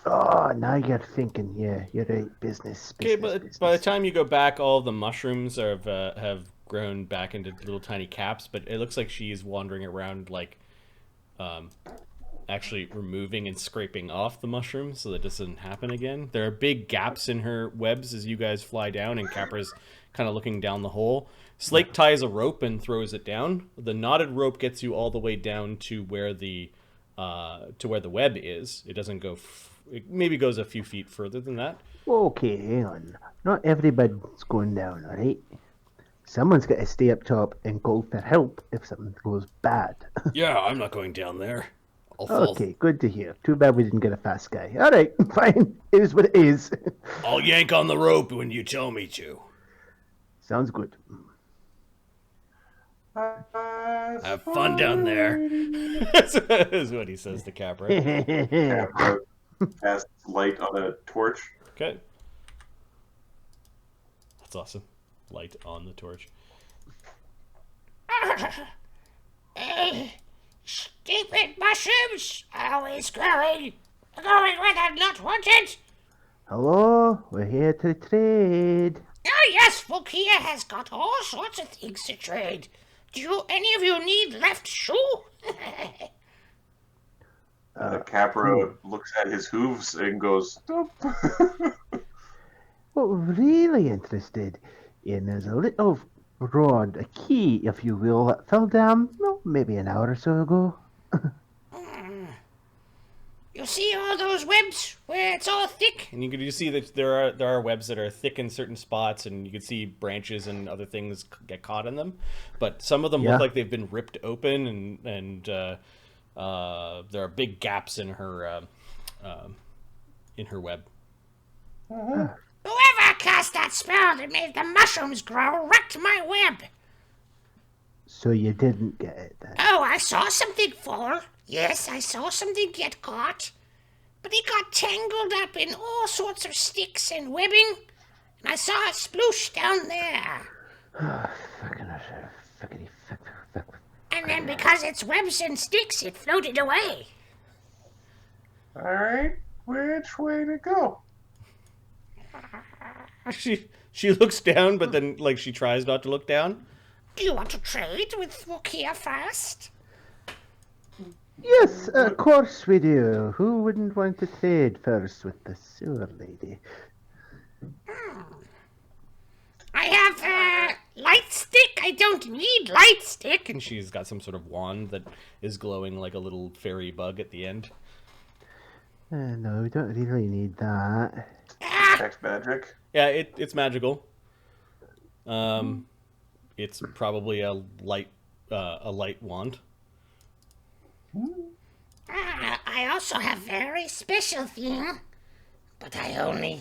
Oh, now you're thinking. Yeah, you're right. Business. Okay, business. but by the time you go back, all of the mushrooms have grown back into little tiny caps. But it looks like she's wandering around, like, actually removing and scraping off the mushrooms so that doesn't happen again. There are big gaps in her webs as you guys fly down, and Capra's kind of looking down the hole. Slake ties a rope and throws it down. The knotted rope gets you all the way down to where the web is. It doesn't go. It maybe goes a few feet further than that. Okay, hang on. Not everybody's going down, all right? Someone's got to stay up top and call for help if something goes bad. Yeah, I'm not going down there. I'll fall. Okay, good to hear. Too bad we didn't get a fast guy. All right, fine. It is what it is. I'll yank on the rope when you tell me to. Sounds good. Have fun down there. Is what he says to Capra. Cast light on a torch. Okay. That's awesome. Light on the torch. Stupid mushrooms! Always growing! Going where they're not wanted! Hello, we're here to trade. Oh yes, Volkea has got all sorts of things to trade. Do any of you need left shoe? Capra looks at his hooves and goes, "Dump." What we're really interested in is a little rod, a key, if you will, that fell down, well, maybe an hour or so ago. You see all those webs where it's all thick? And you see that there are webs that are thick in certain spots, and you can see branches and other things get caught in them. But some of them look like they've been ripped open, and there are big gaps in her web. Whoever cast that spell that made the mushrooms grow wrecked my web. So you didn't get it then? Oh, I saw something fall. Yes, I saw something get caught. But it got tangled up in all sorts of sticks and webbing. And I saw it sploosh down there. And then because it's webs and sticks, it floated away. Alright, which way to go? She looks down, but then she tries not to look down. Do you want to trade with Volkea first? Yes, of course we do. Who wouldn't want to trade first with the sewer lady? I have light stick. I don't need light stick. And she's got some sort of wand that is glowing like a little fairy bug at the end. No, we don't really need that. Text magic. Yeah, it's magical. It's probably a light wand. I also have very special thing, but I only...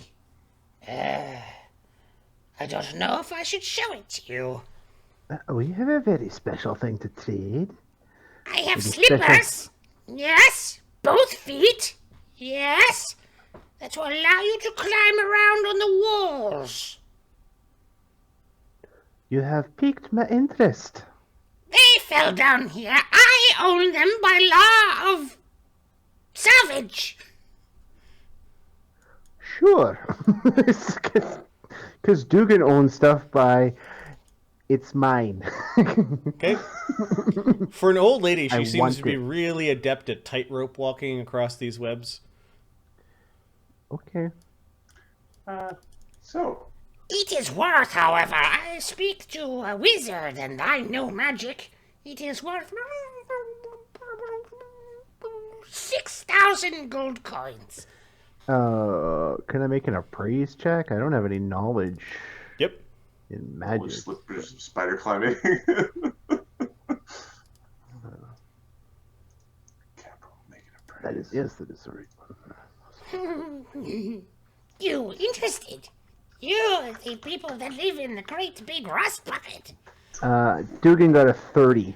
I don't know if I should show it to you. We have a very special thing to trade. I have slippers. Yes. Both feet. Yes. That will allow you to climb around on the walls. You have piqued my interest. They fell down here. I own them by law of salvage. Sure. Because Duggan owns stuff by... It's mine. Okay. For an old lady, she I seems want to be it. really adept at tightrope walking across these webs. Okay. So, It is worth, however, I speak to a wizard and I know magic. It is worth 6,000 gold coins. Can I make an appraise check? I don't have any knowledge Yep. in magic. slippers of spider climbing. That is the right one. You interested? You, the people that live in the great big rust bucket. Duggan got a 30.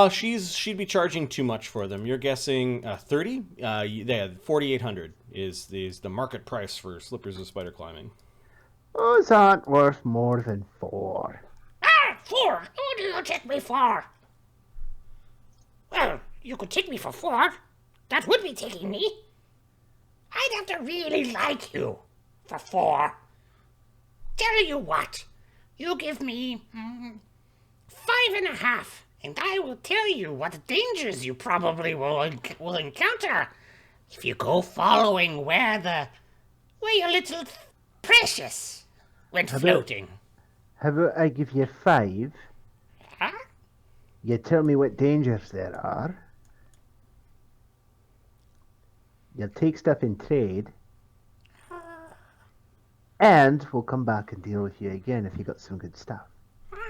She'd be charging too much for them. You're guessing 30? Yeah, 4,800 is the market price for slippers of spider climbing. Those aren't worth more than 4. 4? Who do you take me for? Well, you could take me for 4. That would be taking me. I'd have to really like you for 4. Tell you what, you give me 5.5, and I will tell you what dangers you probably will encounter if you go following where your little precious went floating. How about I give you 5? Huh? You tell me what dangers there are. You'll take stuff in trade. And we'll come back and deal with you again if you got some good stuff. What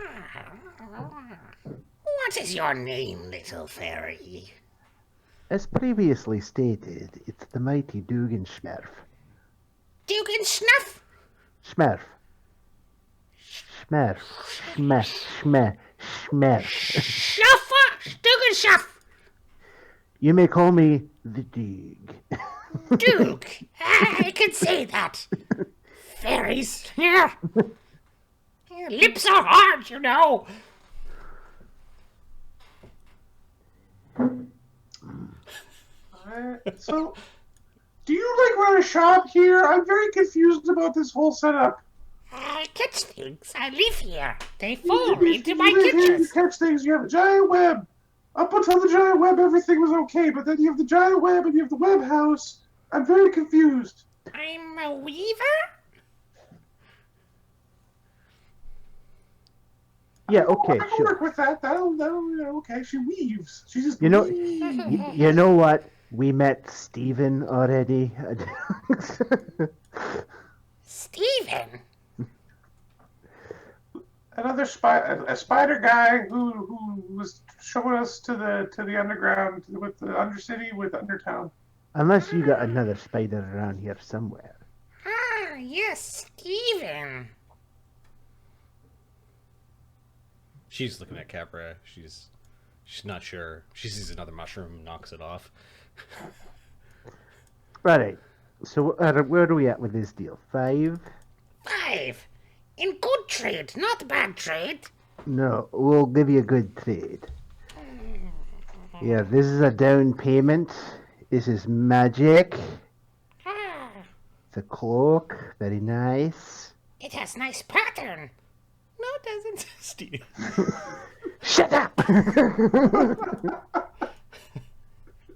is your name, little fairy? As previously stated, it's the mighty Dugganschmirf. Dugganschmirf? Schmerf. Schmerf. Schmerf. Schaffer? Dugganschmirf? You may call me the Dug. Dug. I can say that. Fairies. Yeah. Your lips are hard, you know. So, do you run a shop here? I'm very confused about this whole setup. I catch things. I live here. They fall into my You live here, you kitchen. catch things. You have a giant web. up until the giant web, everything was okay, but then you have the giant web and you have the web house. I'm very confused. I'm a weaver? Yeah, okay, I can sure. work with that. That'll, okay. She weaves. She just You know, weaves. you know what? We met Steven already. Steven? Another a spider guy who was showing us to the underground with the undercity with Undertown. Unless you got another spider around here somewhere. Ah, yes, Steven. She's looking at Capra. She's not sure. She sees another mushroom, knocks it off. Alright, so where are we at with this deal? 5? 5. In good trade, not bad trade. No, we'll give you a good trade. Yeah, this is a down payment. This is magic. Ah, It's a cloak. Very nice. it has nice pattern. No, it doesn't. Steve. Shut up!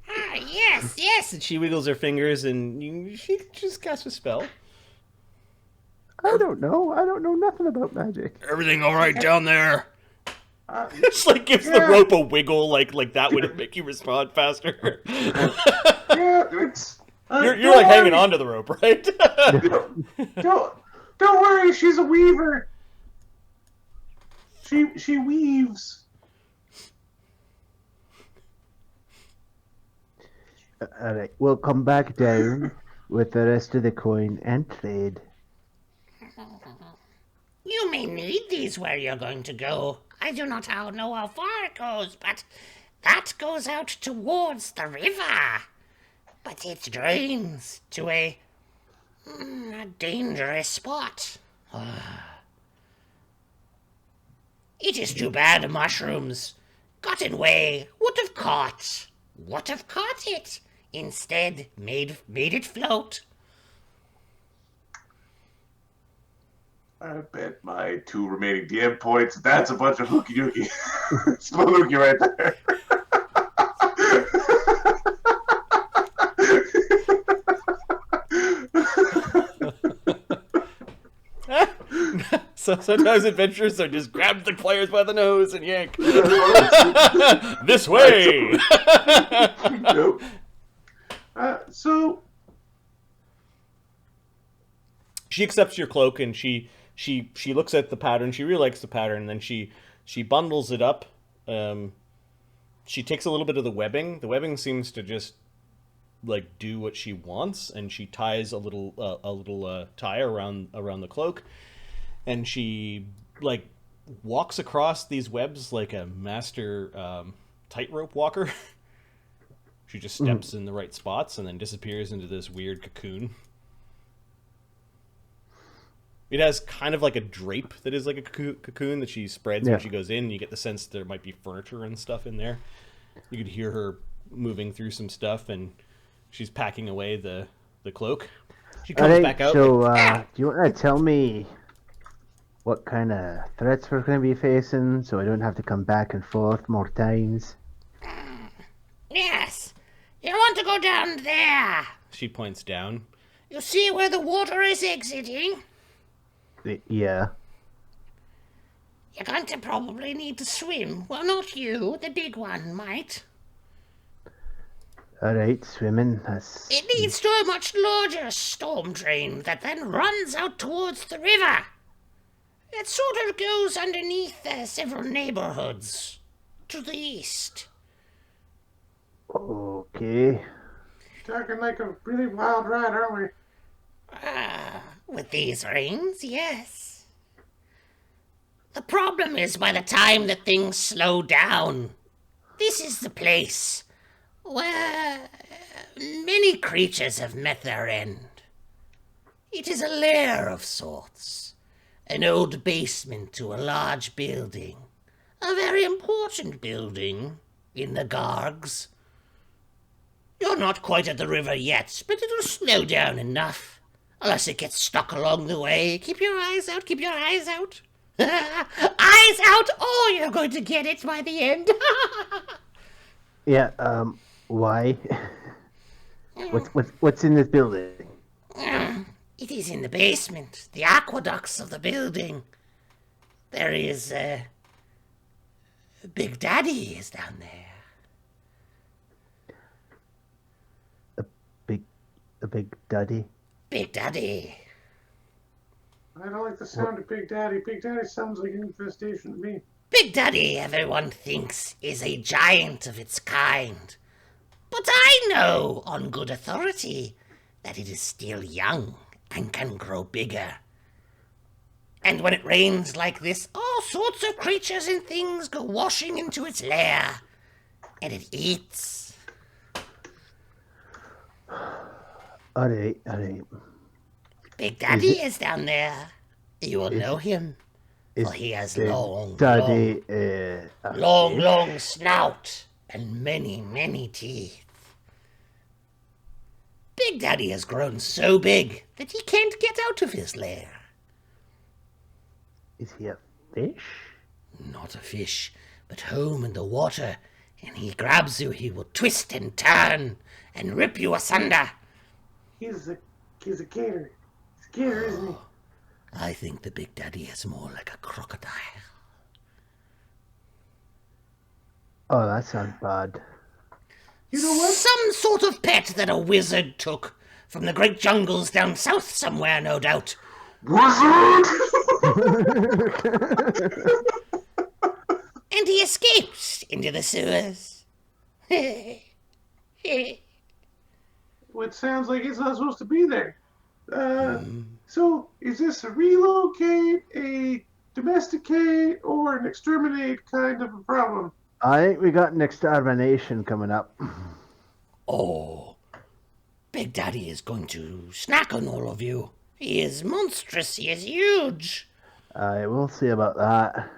Ah, yes, yes. And she wiggles her fingers and she just casts a spell. I don't know. I don't know nothing about magic. Everything all right down there? Just like gives the rope a wiggle, like that would make you respond faster. Yeah, it's. You're like hanging on to the rope, right? Don't worry. She's a weaver. She weaves. Alright, we'll come back down with the rest of the coin and trade. You may need these where you're going to go. I do not know how far it goes, but that goes out towards the river. But it drains to a dangerous spot. It is too bad mushrooms got in way. Would have caught it. Instead, made it float. I bet my 2 remaining DM points. That's a bunch of hooky dookie. Spelunky right there. So sometimes adventurers are just grab the players by the nose and yank. This way. Nope. So She accepts your cloak and she looks at the pattern. She really likes the pattern. And then she bundles it up. She takes a little bit of the webbing. The webbing seems to just like do what she wants, and she ties a little tie around the cloak, and she like walks across these webs like a master tightrope walker. She just steps in the right spots and then disappears into this weird cocoon. It has kind of like a drape that is like a cocoon that she spreads when she goes in. You get the sense there might be furniture and stuff in there. You could hear her moving through some stuff, and she's packing away the cloak. She comes back out. So, like, do you want to tell me what kind of threats we're going to be facing so I don't have to come back and forth more times? Yes. You want to go down there. She points down. You see where the water is exiting? Yeah. You're going to probably need to swim. Well, not you. The big one might. Alright, swimming. That's... It leads to a much larger storm drain that then runs out towards the river. It sort of goes underneath several neighborhoods to the east. Okay. talking like a really wild ride, aren't we? With these rings, yes. The problem is by the time that things slow down, this is the place where many creatures have met their end. It is a lair of sorts, an old basement to a large building, a very important building in the Gargs. You're not quite at the river yet, but it'll slow down enough. Unless it gets stuck along the way. Keep your eyes out, keep your eyes out. Eyes out! Oh, you're going to get it by the end. Yeah, why? What's in this building? It is in the basement, the aqueducts of the building. There is, Big Daddy is down there. The big daddy? Big Daddy. I don't like the sound of Big Daddy. Big Daddy sounds like an infestation to me. Big Daddy, everyone thinks, is a giant of its kind. But I know, on good authority, that it is still young and can grow bigger. And when it rains like this, all sorts of creatures and things go washing into its lair. And it eats. Alright. Big Daddy is down there. You will know him. For he has long snout and many teeth. Big Daddy has grown so big that he can't get out of his lair. Is he a fish? Not a fish, but home in the water, and he grabs you, he will twist and turn and rip you asunder. He's a gator. He's a gator, isn't he? I think the Big Daddy is more like a crocodile. Oh, that sounds bad. You know what? Some sort of pet that a wizard took from the great jungles down south somewhere, no doubt. Wizard! And he escaped into the sewers. It sounds like it's not supposed to be there. So, is this a relocate, a domesticate, or an exterminate kind of a problem? I think we got an extermination coming up. Oh, Big Daddy is going to snack on all of you. He is monstrous, he is huge. We'll see about that.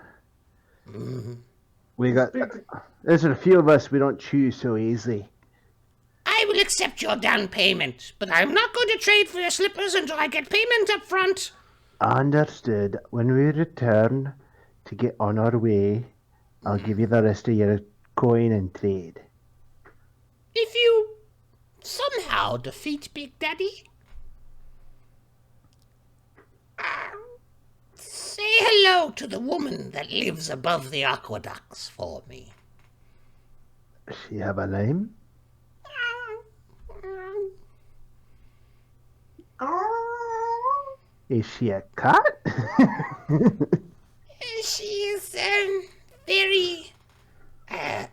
We got... There's a few of us we don't choose so easily. I will accept your down payment, but I'm not going to trade for your slippers until I get payment up front. Understood. When we return to get on our way, I'll give you the rest of your coin and trade. If you somehow defeat Big Daddy, say hello to the woman that lives above the aqueducts for me. Does she have a name? Is she a cat? She is a very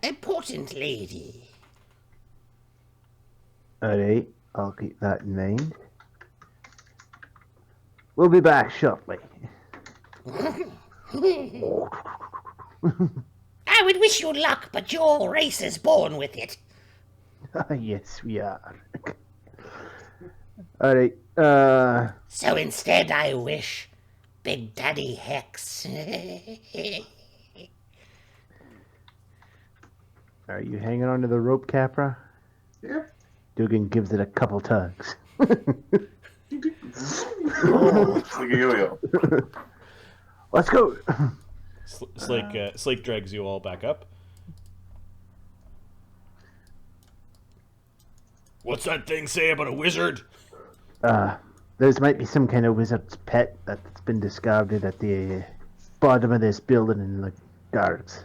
important lady. Alright, I'll keep that in mind. We'll be back shortly. I would wish you luck, but your race is born with it. Yes, we are. Alright, So instead I wish Big Daddy Hex. are you hanging onto the rope, Capra? Yep. Duggan gives it a couple tugs. Oh, it's like a yo-yo. Let's go! Slake drags you all back up. What's that thing say about a wizard? There might be some kind of wizard's pet that's been discarded at the bottom of this building in the guards.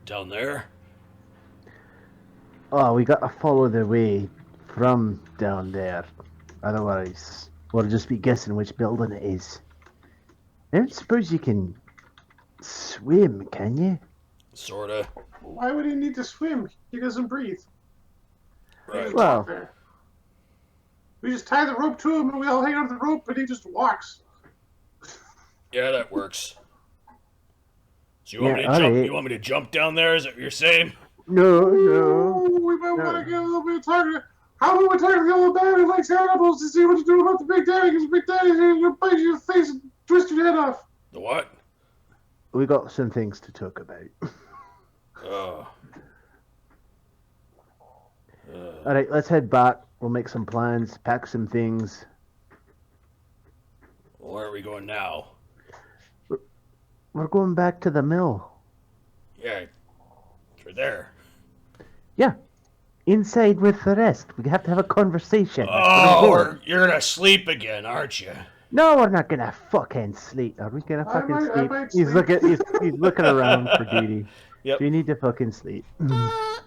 Down there? Oh, we gotta follow the way from down there. Otherwise, we'll just be guessing which building it is. I don't suppose you can swim, can you? Sorta. Why would he need to swim? He doesn't breathe. Right. Well, We just tie the rope to him and we all hang on to the rope and he just walks. Yeah, that works. So you want Yeah, me to jump? alright. You want me to jump down there? Is that what you're saying? no. Oh, we might want to get a little bit of talking. How about we talk to the old man who likes animals to see what to do about the Big Daddy? Because Big Daddy's going to bite you in the face and twist your head off. The what? We got some things to talk about. Alright, let's head back. We'll make some plans, pack some things. Where are we going now? We're going back to the mill. there. Yeah. Inside with the rest. We have to have a conversation. That's what I'm Oh, doing. you're gonna sleep again, aren't you? No, we're not gonna fucking sleep. Are we gonna I fucking might sleep? sleep. He's looking around for duty. Yep. Do you need to fucking sleep? I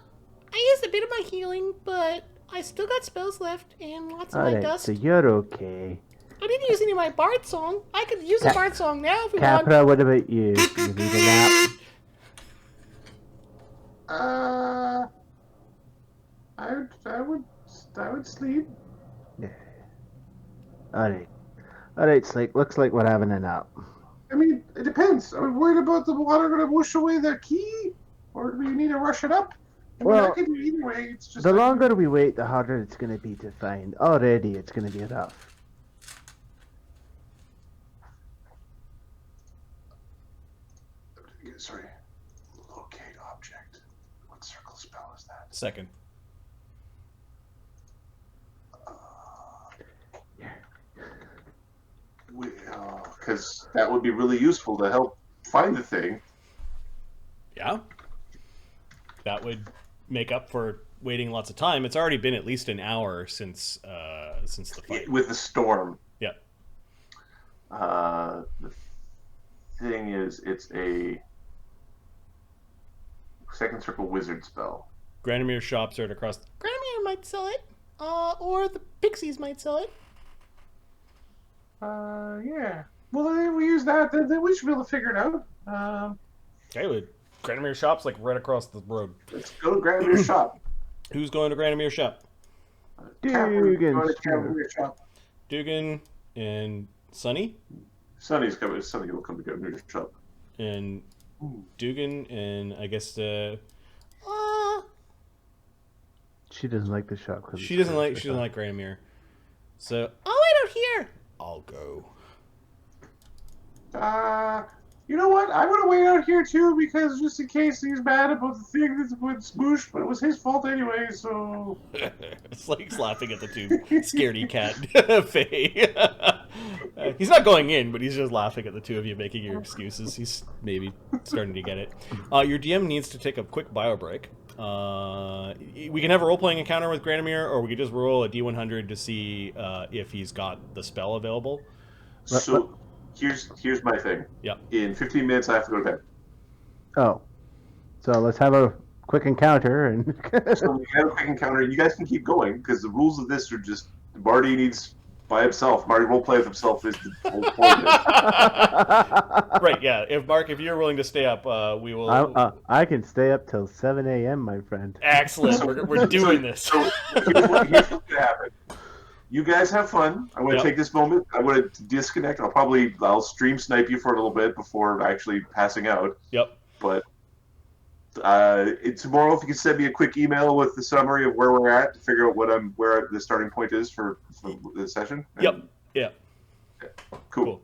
used a bit of my healing, but I still got spells left and lots of my Alright, dust. so you're okay. I didn't use any of my bard song. I could use a bard song now if we want. Capra, what about you? You need a nap? I would sleep. Alright, Slake. Looks like we're having a nap. I mean, it depends. Are we worried about the water going to wash away the key? Or do you need to rush it up? I mean, Well, I can do either way. It's just The longer we wait, the harder it's going to be to find. Already, it's going to be rough. Sorry. Locate object. What circle spell is that? Second. Because that would be really useful to help find the thing. Yeah. That would make up for waiting lots of time. It's already been at least an hour since the fight. With the storm. Yeah. The thing is, it's a second circle wizard spell. Granamir shops are across. Granamir might sell it, or the pixies might sell it. Yeah. Well, then we use that. Then we should be able to figure it out. Okay, well, Granamir shops like right across the road. Let's go to Gravity's shop. Who's going to Granamir shop? Gravity's shop. Dugan and Sunny, Sonny's coming. Sonny will come to Gravity's shop. and Dugan and I guess She doesn't like the shop. she doesn't like Granamir. So I'll wait out here. I'll go. You know what? I'm gonna wait out here too because just in case he's mad about the thing that's with Smoosh, but it was his fault anyway. So It's like he's laughing at the two scaredy cat Faye. He's not going in, but he's just laughing at the two of you making your excuses. He's maybe starting to get it. Your DM needs to take a quick bio break. We can have a role-playing encounter with Granamir, or we could just roll a D100 to see if he's got the spell available. so here's my thing. Yeah. In 15 minutes, I have to go to bed. Oh. So let's have a quick encounter and So we have a quick encounter. You guys can keep going because the rules of this are just Marty needs by himself. Marty roleplay with himself is the whole point. Right, yeah. If you're willing to stay up, we will. I can stay up till 7 a.m., my friend. Excellent. We're doing this. So here's what's going to happen. You guys have fun. I'm going to take this moment. I'm going to disconnect. I'll stream snipe you for a little bit before actually passing out. Yep. But tomorrow, if you can send me a quick email with the summary of where we're at to figure out where the starting point is for the session. Yep. Yeah. Cool.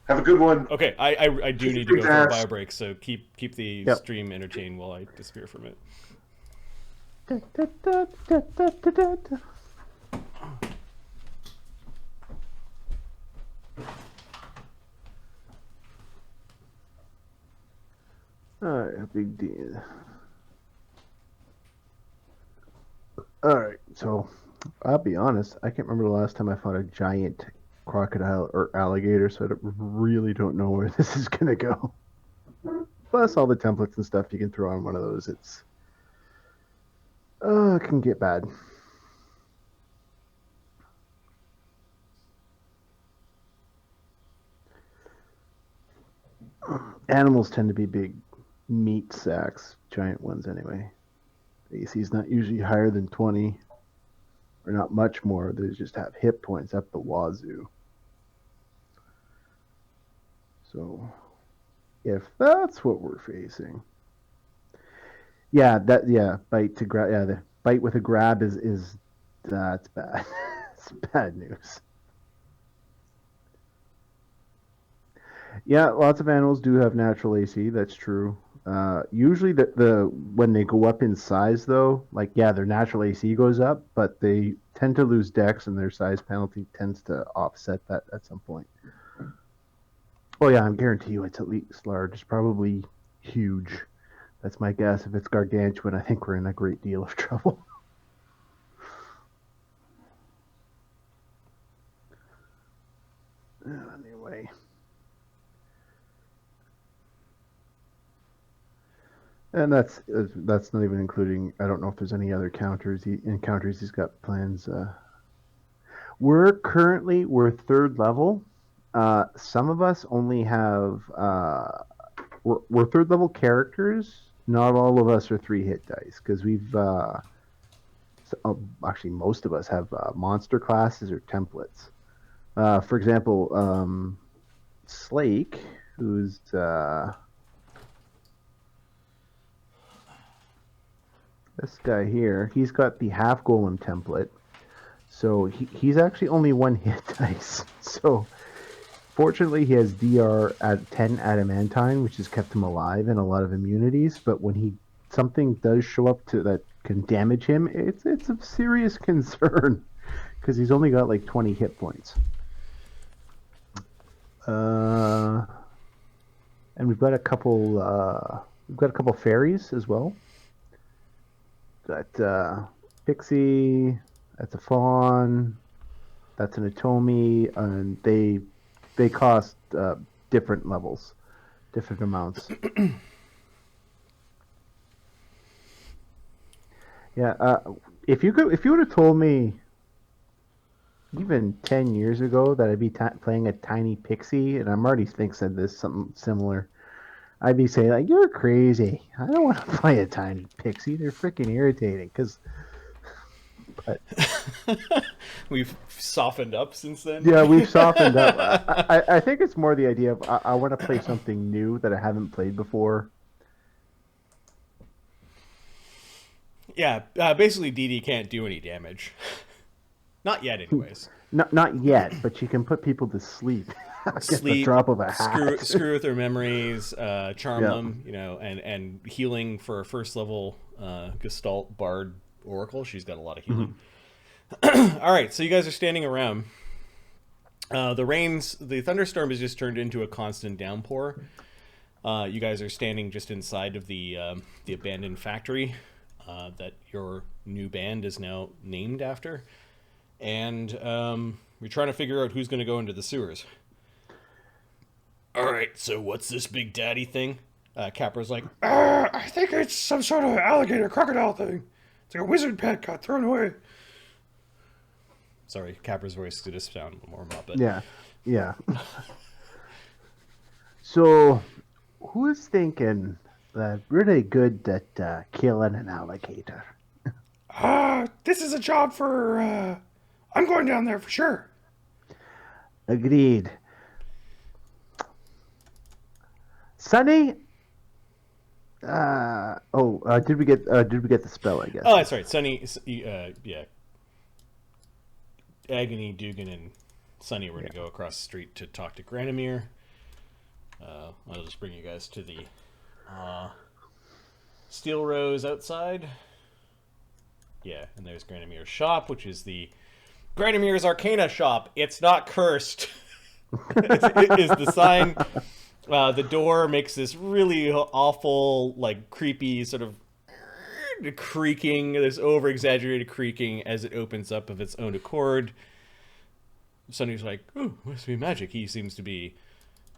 Have a good one. Okay, I do need to go for a bio break, so keep the stream entertained while I disappear from it. Alright, a big deal. Alright, so I'll be honest, I can't remember the last time I fought a giant crocodile or alligator, so I really don't know where this is gonna go. Plus all the templates and stuff you can throw on one of those, it can get bad. Animals tend to be big meat sacks, giant ones anyway. AC's not usually higher than 20, or not much more. They just have hit points up the wazoo. So, if that's what we're facing, bite to grab. Yeah, the bite with a grab is that's bad. It's bad news. Yeah, lots of animals do have natural AC. That's true. Usually, when they go up in size, though, their natural AC goes up, but they tend to lose dex, and their size penalty tends to offset that at some point. Oh yeah, I guarantee you, it's at least large. It's probably huge. That's my guess. If it's gargantuan, I think we're in a great deal of trouble. Anyway. And that's not even including. I don't know if there's any other encounters he's got plans. We're 3rd level. Some of us only have. We're 3rd level characters. Not all of us are 3-hit dice because we've. Actually, most of us have monster classes or templates. For example, Slake, who's. This guy here, he's got the half golem template, so he's actually only 1-hit dice. So fortunately, he has DR at 10 adamantine, which has kept him alive and a lot of immunities. But when something does show up that can damage him, it's of serious concern because he's only got like 20 hit points. And we've got a couple fairies as well. Got Pixie, that's a Fawn, that's an Atomi, and they cost different levels, different amounts. Yeah, if you would have told me even 10 years ago that I'd be playing a tiny Pixie, and I'm already thinking this something similar, I'd be saying, like, you're crazy. I don't want to play a tiny Pixie. They're freaking irritating. But We've softened up since then. yeah, we've softened up. I think it's more the idea of I want to play something new that I haven't played before. Yeah, basically DD can't do any damage. Not yet, anyways. Not yet, but she can put people to sleep. Sleep, the drop of a hat. screw with their memories, charm them, and healing for a 1st level Gestalt Bard Oracle. She's got a lot of healing. All right, so you guys are standing around. The thunderstorm has just turned into a constant downpour. You guys are standing just inside of the abandoned factory that your new band is now named after, and you're trying to figure out who's going to go into the sewers. All right, so what's this big daddy thing? Capra's like, I think it's some sort of alligator crocodile thing. It's like a wizard pet got thrown away. sorry, Capra's voice could just sound more Muppet. Yeah. So, who's thinking that really good at killing an alligator? This is a job for, I'm going down there for sure. Agreed. Sonny. Did we get the spell? I guess. Oh, that's right. Sunny. Yeah. Agony, Dugan, and Sunny were to go across the street to talk to Granamir. I'll just bring you guys to the Steel Rose outside. Yeah, and there's Granamir's shop, which is the Granamir's Arcana shop. It's not cursed. It is the sign. The door makes this really awful, like, creepy sort of creaking, this over-exaggerated creaking as it opens up of its own accord. Sonny's like, oh, must be magic. He seems to be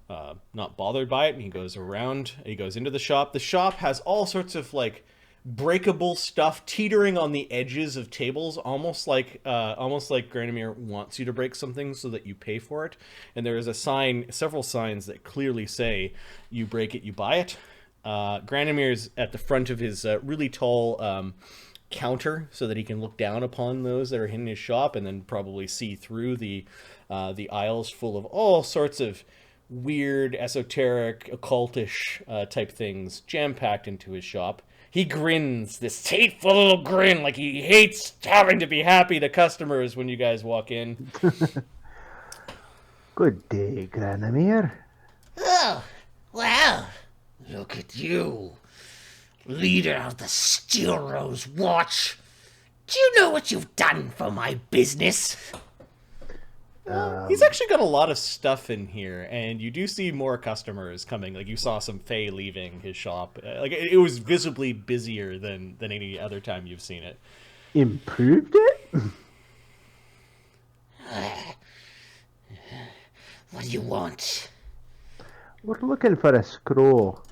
not bothered by it, and he goes around. He goes into the shop. The shop has all sorts of, like, breakable stuff teetering on the edges of tables, almost like Granamir wants you to break something so that you pay for it. And there is a sign, several signs that clearly say, you break it, you buy it. Granamir's at the front of his really tall counter so that he can look down upon those that are in his shop and then probably see through the aisles full of all sorts of weird, esoteric, occultish type things jam-packed into his shop. He grins, this hateful little grin, like he hates having to be happy to customers when you guys walk in. Good day, Granamir. Oh, well, look at you, leader of the Steel Rose Watch. Do you know what you've done for my business? He's actually got a lot of stuff in here, and you do see more customers coming. Like, you saw some Fae leaving his shop. Like, it was visibly busier than any other time you've seen it. Improved it? What do you want? We're looking for a scroll.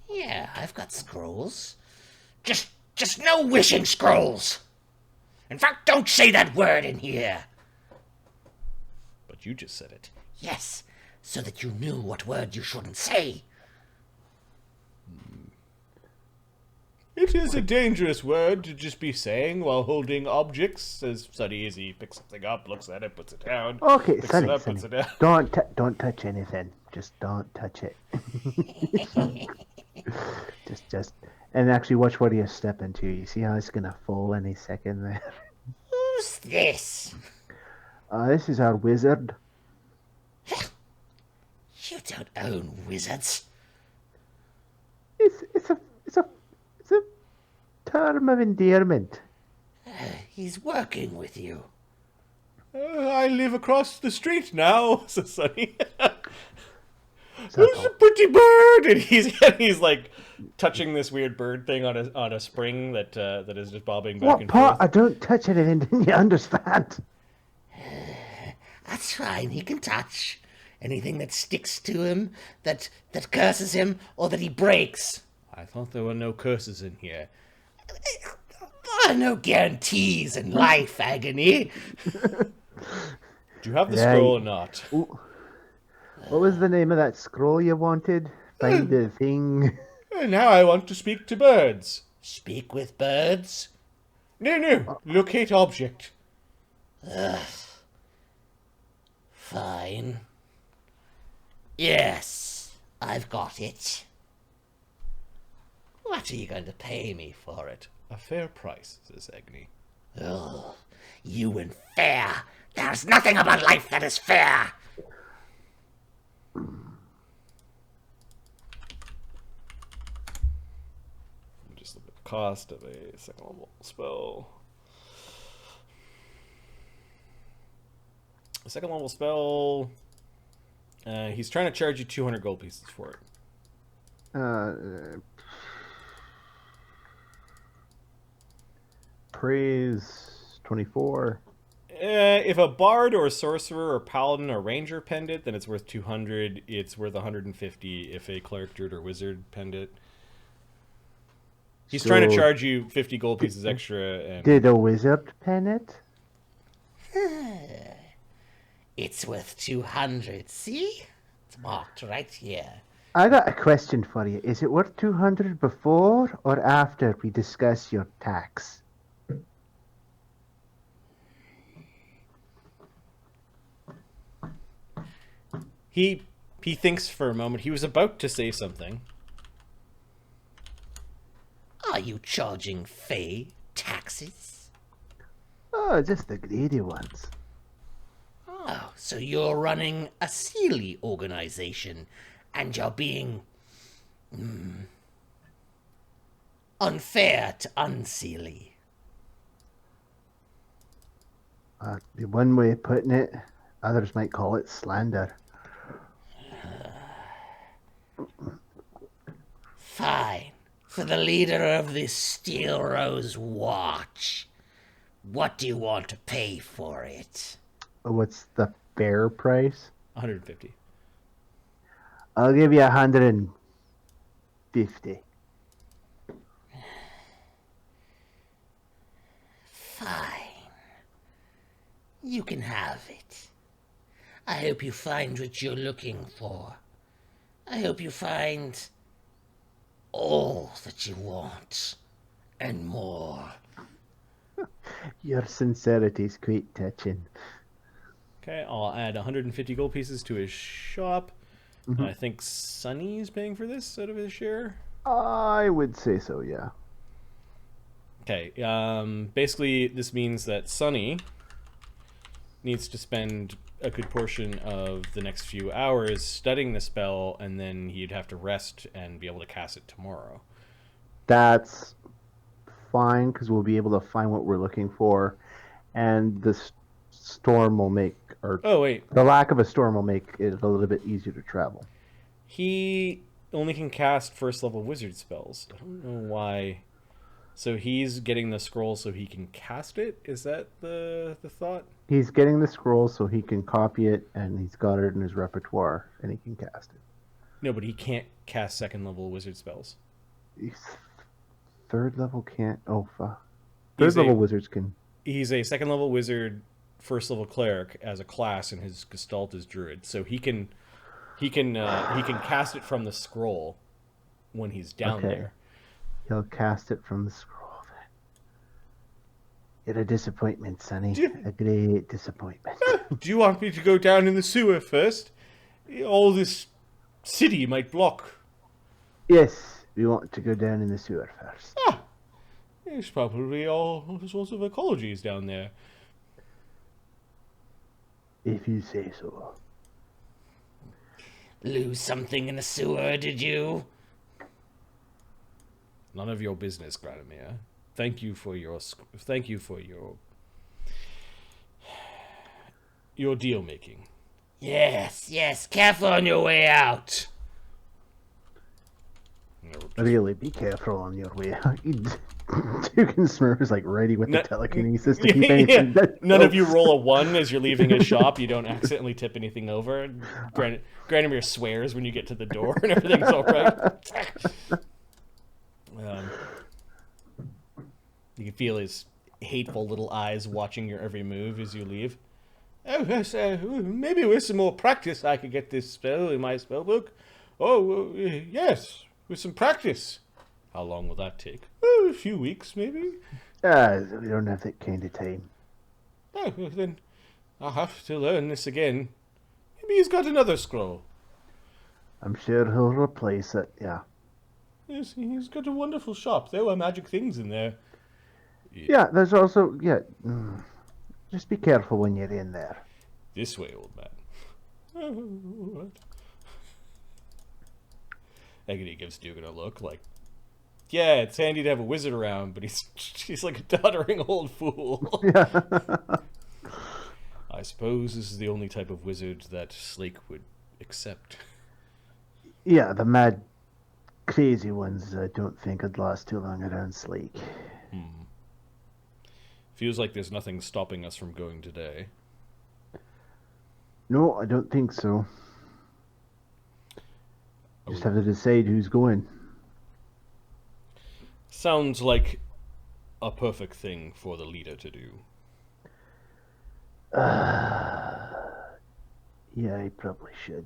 Yeah, I've got scrolls. Just no wishing scrolls. In fact, don't say that word in here. But you just said it. Yes, so that you knew what word you shouldn't say. It is a dangerous word to just be saying while holding objects, says Sunny as he picks something up, looks at it, puts it down. Okay, picks Sonny, it up, Sonny, puts it down. don't touch anything. Just don't touch it. just, and actually watch what you step into. You see how it's gonna fall any second there. Who's this? This is our wizard. You don't own wizards. It's a term of endearment. He's working with you. I live across the street now, says Sunny. So- Who's a pretty bird? And he's like touching this weird bird thing on a spring that is just bobbing back What and part? forth. I don't touch anything. Didn't you understand? That's fine, he can touch. Anything that sticks to him, that curses him, or that he breaks. I thought there were no curses in here. There are no guarantees in life, Agony. Do you have the Yeah, scroll or not? Ooh. What was the name of that scroll you wanted? Find the thing. Now I want to speak to birds. Speak with birds? No. Locate object. Fine. Yes, I've got it. What are you going to pay me for it? A fair price, says Agony. Oh, you and fair. There's nothing about life that is fair. Just look at the cost of a second level spell. A second level spell. He's trying to charge you 200 gold pieces for it. Praise 24. If a bard or a sorcerer or paladin or ranger penned it, then it's worth 200. It's worth 150 if a cleric, druid, or wizard penned it. He's trying to charge you 50 gold pieces extra. And Did a wizard pen it? It's worth 200, see? It's marked right here. I got a question for you. Is it worth 200 before or after we discuss your tax? He thinks for a moment. He was about to say something. Are you charging Fae taxes? Oh, just the greedy ones. Oh, so you're running a Sealy organization, and you're being unfair to unsealy. The one way of putting it, others might call it slander. Fine. For the leader of this Steel Rose Watch, what do you want to pay for it? What's the fair price? 150. I'll give you 150. Fine. You can have it. I hope you find what you're looking for. I hope you find all that you want and more. Your sincerity's quite touching. Okay, I'll add 150 gold pieces to his shop. I think Sunny's paying for this out of his share. I would say so, yeah. Okay, basically this means that Sunny needs to spend a good portion of the next few hours studying the spell, and then he'd have to rest and be able to cast it tomorrow. That's fine, because we'll be able to find what we're looking for. And storm will make, or Oh, wait. the lack of a storm will make it a little bit easier to travel. He only can cast first level wizard spells. I don't know why. So he's getting the scroll so he can cast it? Is that the thought? He's getting the scroll so he can copy it, and he's got it in his repertoire, and he can cast it. No, but he can't cast second level wizard spells. Third level can't. Third level wizards can. He's a second level wizard, first level cleric as a class, and his gestalt is druid. So he can cast it from the scroll when he's down there. He'll cast it from the scroll. You're a disappointment, Sonny. A great disappointment. Do you want me to go down in the sewer first? All this city might block. Yes, we want to go down in the sewer first. There's probably all sorts of ecologies down there. If you say so. Lose something in the sewer, did you? None of your business, Granamir. Thank you for your deal making. Yes, careful on your way out. Really, be careful on your way out. Dugganschmirf is like ready with the telekinesis to keep anything. Yeah. None of you roll a 1 as you're leaving his shop. You don't accidentally tip anything over. Granamir swears when you get to the door and everything's all right. You can feel his hateful little eyes watching your every move as you leave. Oh, yes, maybe with some more practice I could get this spell in my spellbook. Oh, yes, with some practice. How long will that take? Oh, a few weeks, maybe. We don't have that kind of time. Oh, well, then I'll have to learn this again. Maybe he's got another scroll. I'm sure he'll replace it, yeah. Yes, he's got a wonderful shop. There were magic things in there. Yeah, there's also, just be careful when you're in there. This way, old man. Oh, right. Agony gives Dugan a look like, yeah, it's handy to have a wizard around, but he's like a doddering old fool. Yeah. I suppose this is the only type of wizard that Slake would accept. Yeah, the mad, crazy ones I don't think would last too long around Slake. Feels like there's nothing stopping us from going today. No, I don't think so. Just have to decide who's going. Sounds like a perfect thing for the leader to do. Yeah, he probably should.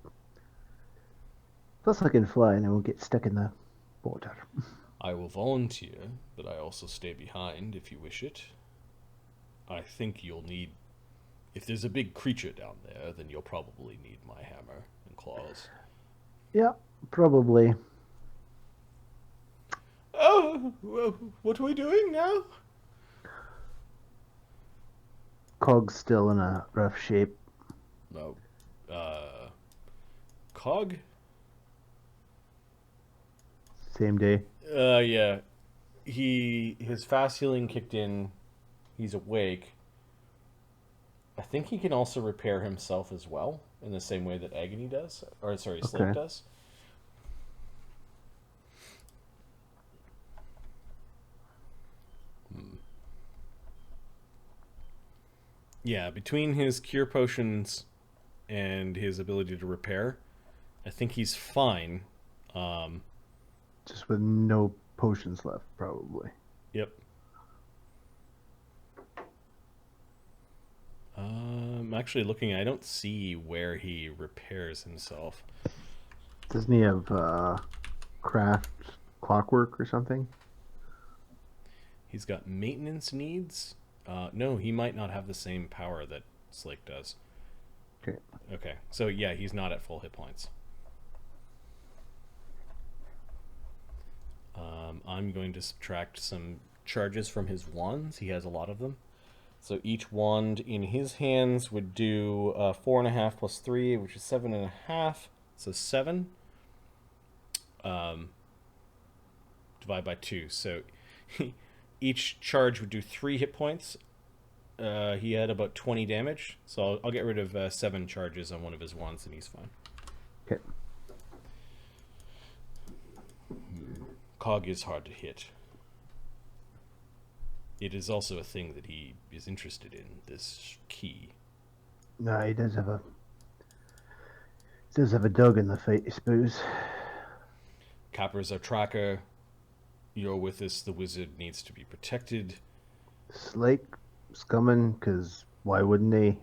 Plus I can fly and I won't get stuck in the water. I will volunteer, but I also stay behind if you wish it. I think you'll need... If there's a big creature down there, then you'll probably need my hammer and claws. Yeah, probably. Oh, well, what are we doing now? Cog's still in a rough shape. No. Cog? Same day. Yeah. His fast healing kicked in. He's awake. I think he can also repair himself as well, in the same way that Agony does. Or, sorry, Slake does. Yeah, between his cure potions and his ability to repair, I think he's fine. Just with no potions left, probably. Yep. I'm actually looking. I don't see where he repairs himself. Doesn't he have craft clockwork or something? He's got maintenance needs. No, he might not have the same power that Slake does. Okay. Okay, so yeah, he's not at full hit points. I'm going to subtract some charges from his wands. He has a lot of them. So each wand in his hands would do 4.5 plus 3, which is 7.5. So 7. Divide by 2. So each charge would do 3 hit points. He had about 20 damage, so I'll get rid of 7 charges on one of his wands, and he's fine. Okay. Cog is hard to hit. It is also a thing that he is interested in, this key. No, he does have a dog in the fight, I suppose. Capper's our tracker. You're with us. The wizard needs to be protected. Slake's coming, because why wouldn't he?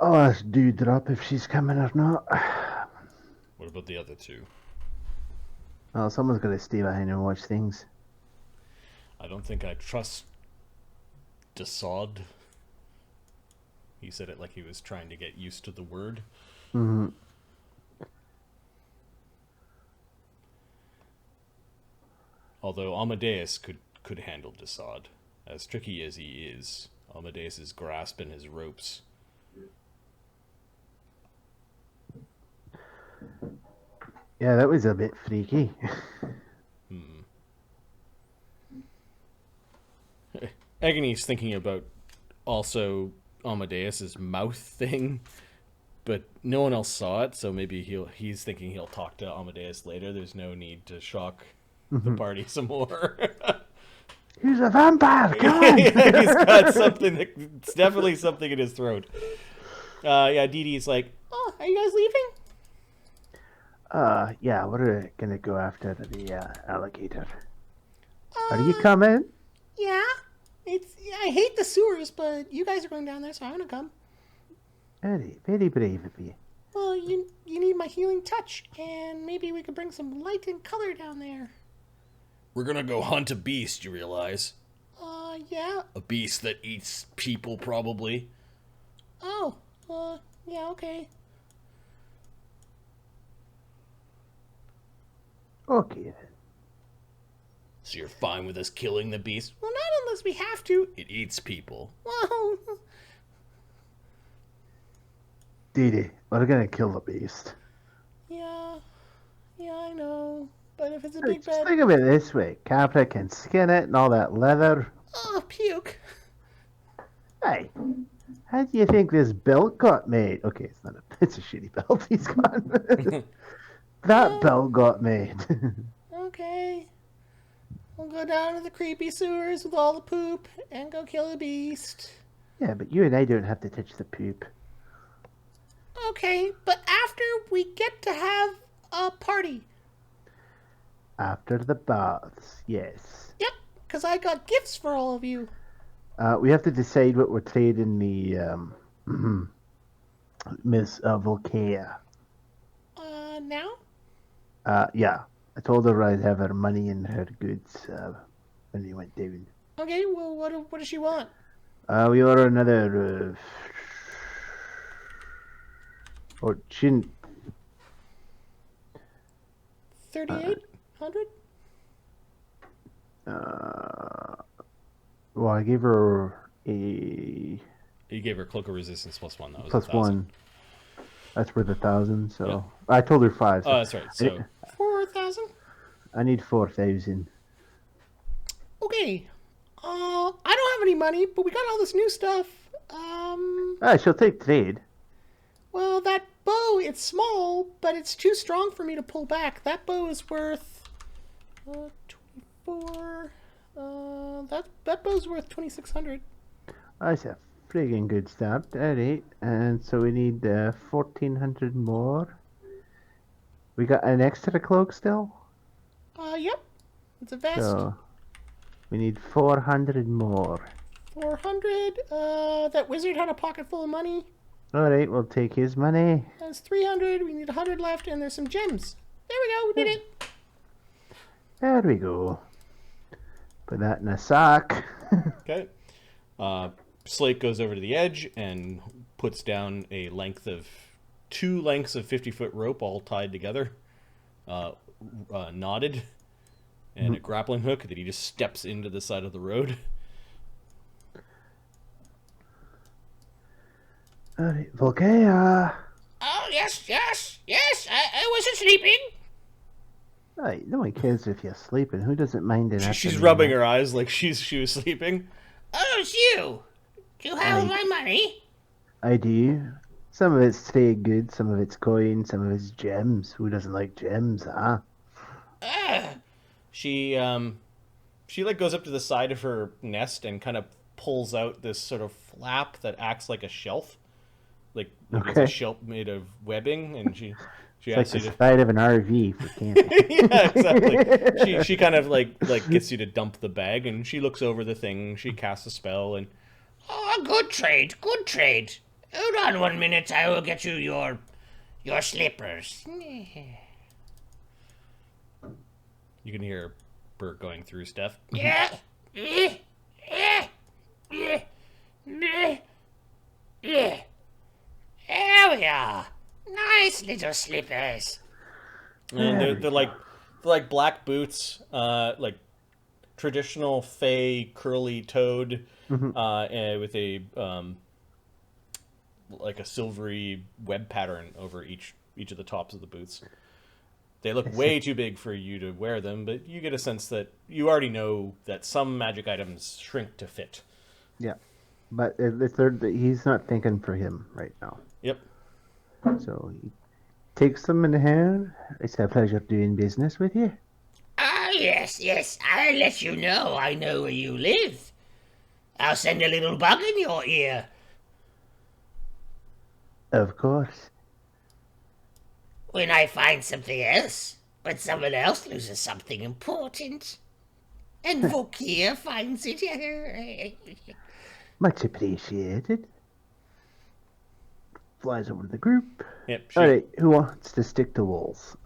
I'll ask Dewdrop if she's coming or not. What about the other 2? Well, someone's got to stay behind and watch things. I don't think I trust Dassod. He said it like he was trying to get used to the word. Mm-hmm. Although Amadeus could handle Dassod. As tricky as he is, Amadeus is grasping his ropes. Yeah, that was a bit freaky. Agony's thinking about also Amadeus's mouth thing, but no one else saw it, so maybe he's thinking he'll talk to Amadeus later. There's no need to shock the party some more. He's a vampire, God! He's got something, it's definitely something in his throat. Yeah, Dee Dee's like, oh, are you guys leaving? Yeah, we're gonna go after the alligator. Are you coming? Yeah. I hate the sewers, but you guys are going down there, so I'm gonna come. Very, very brave of you. Well, you need my healing touch, and maybe we could bring some light and color down there. We're gonna go hunt a beast, you realize? Yeah. A beast that eats people, probably. Oh, yeah, okay. Okay then. So you're fine with us killing the beast? Well, not unless we have to. It eats people. Well, Dee Dee, we're gonna kill the beast. yeah, I know. But if it's a big Just bad... think of it this way. Capra can skin it and all that leather. Oh, puke. Hey, how do you think this belt got made? Okay, it's a shitty belt he's got. That belt got made. Okay. We'll go down to the creepy sewers with all the poop and go kill a beast. Yeah, but you and I don't have to touch the poop. Okay, but after we get to have a party. After the baths, yes. Yep, because I got gifts for all of you. We have to decide what we're trading the Miss Volkea. Now? Yeah. I told her I'd have her money and her goods when we went down. Okay, well, what does she want? We order another. Or she didn't. 3,800? Well, I gave her a You gave her cloak of resistance +1. That was plus 1,000. 1. That's worth 1,000. So I told her 5. So Oh, that's right. So 4,000? I need 4,000. Okay. I don't have any money, but we got all this new stuff. She'll take trade. Well, that bow, it's small, but it's too strong for me to pull back. That bow is worth 24. That bow's worth 2,600. That's a friggin' good start. Alright, and so we need 1,400 more. We got an extra cloak still? Yep. It's a vest. So we need 400 more. 400. That wizard had a pocket full of money. Alright, we'll take his money. That's 300. We need 100 left, and there's some gems. There we go. We did it. There we go. Put that in a sack. okay. Slate goes over to the edge and puts down a length of 2 lengths of 50-foot rope all tied together, knotted, and a grappling hook that he just steps into the side of the road. Alright, Volkea. Oh, yes. I wasn't sleeping. Right, no one cares if you're sleeping. Who doesn't mind an She's afternoon rubbing nap? her eyes like she was sleeping. Oh, it's you. Do you have my money? I do. Some of it's trade goods, some of it's coin, some of it's gems. Who doesn't like gems, huh? She like goes up to the side of her nest and kind of pulls out this sort of flap that acts like a shelf, like it's a Okay. shelf made of webbing, and she It's like asks you the to. side of an RV for camping. Yeah, exactly. She kind of like gets you to dump the bag, and she looks over the thing. She casts a spell, and Oh, good trade. Hold on 1 minute. I will get you your slippers. you can hear Bert going through stuff. Yeah. There we are. Nice little slippers. And they're like black boots, like traditional fey curly toed, and with a like a silvery web pattern over each of the tops of the boots. They look way too big for you to wear them, but you get a sense that you already know that some magic items shrink to fit. Yeah. But he's not thinking for him right now. Yep. So he takes them in hand. It's a pleasure doing business with you. Ah, yes. I'll let you know I know where you live. I'll send a little bug in your ear. Of course. When I find something else, when someone else loses something important, and Volkea finds it. Much appreciated. Flies over to the group. Yep. Alright, who wants to stick to walls?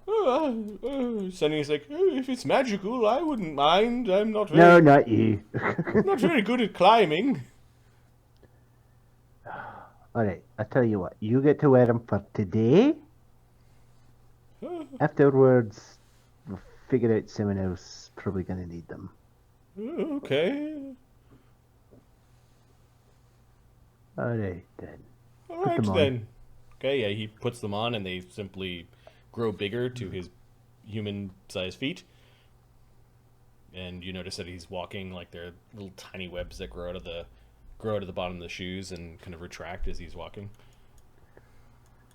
Sunny's like, "Oh, if it's magical, I wouldn't mind. I'm not No, not you. not very good at climbing." Alright, I'll tell you what. You get to wear them for today. Afterwards, we'll figure out someone else probably going to need them. Okay. Alright, then. All right them on. then. Okay, yeah, he puts them on, and they simply grow bigger to his human-sized feet. And you notice that he's walking like they're little tiny webs that grow out of the bottom of the shoes and kind of retract as he's walking.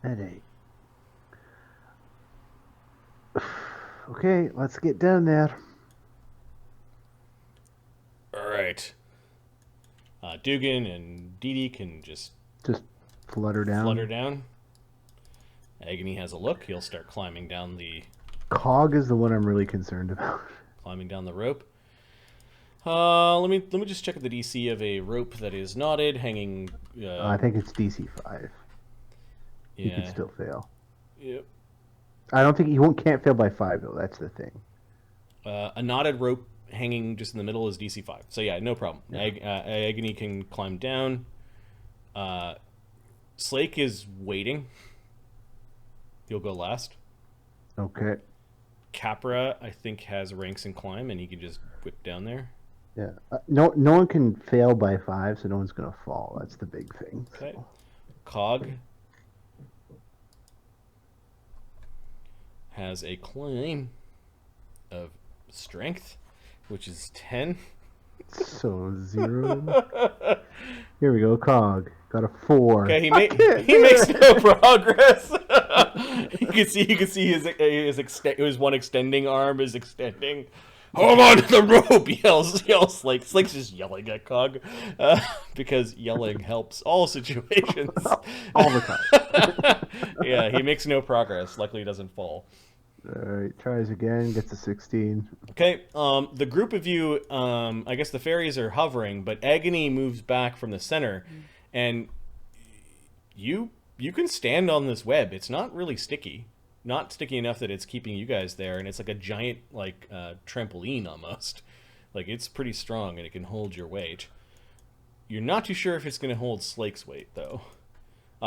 Alright. Okay, let's get down there. All right. Dugan and Dee Dee can just Just flutter down. flutter down. Agony has a look. He'll start climbing down the Cog is the one I'm really concerned about. rope. Let me just check the DC of a rope that is knotted, hanging. I think it's DC 5. He Yeah. can still fail. Yep. I don't think can't fail by 5 though. That's the thing. A knotted rope hanging just in the middle is DC 5. So yeah, no problem. Agony can climb down. Slake is waiting. He'll go last. Okay. Capra, I think, has ranks in climb, and he can just whip down there. Yeah. No one can fail by 5, so no one's gonna fall. That's the big thing. Okay. So. Cog has a climb of strength, which is 10. So 0. Here we go. Cog got a 4. Okay, he makes no progress. you can see his one extending arm is extending. Hold on to the rope! Yells Slake. Slake's just yelling at Cog because yelling helps all situations. All the time. Yeah, he makes no progress. Luckily, he doesn't fall. Alright, tries again, gets a 16. Okay, the group of you, I guess the fairies are hovering, but Agony moves back from the center, and you can stand on this web. It's not really sticky. Not sticky enough that it's keeping you guys there, and it's like a giant, trampoline almost. Like, it's pretty strong, and it can hold your weight. You're not too sure if it's going to hold Slake's weight, though.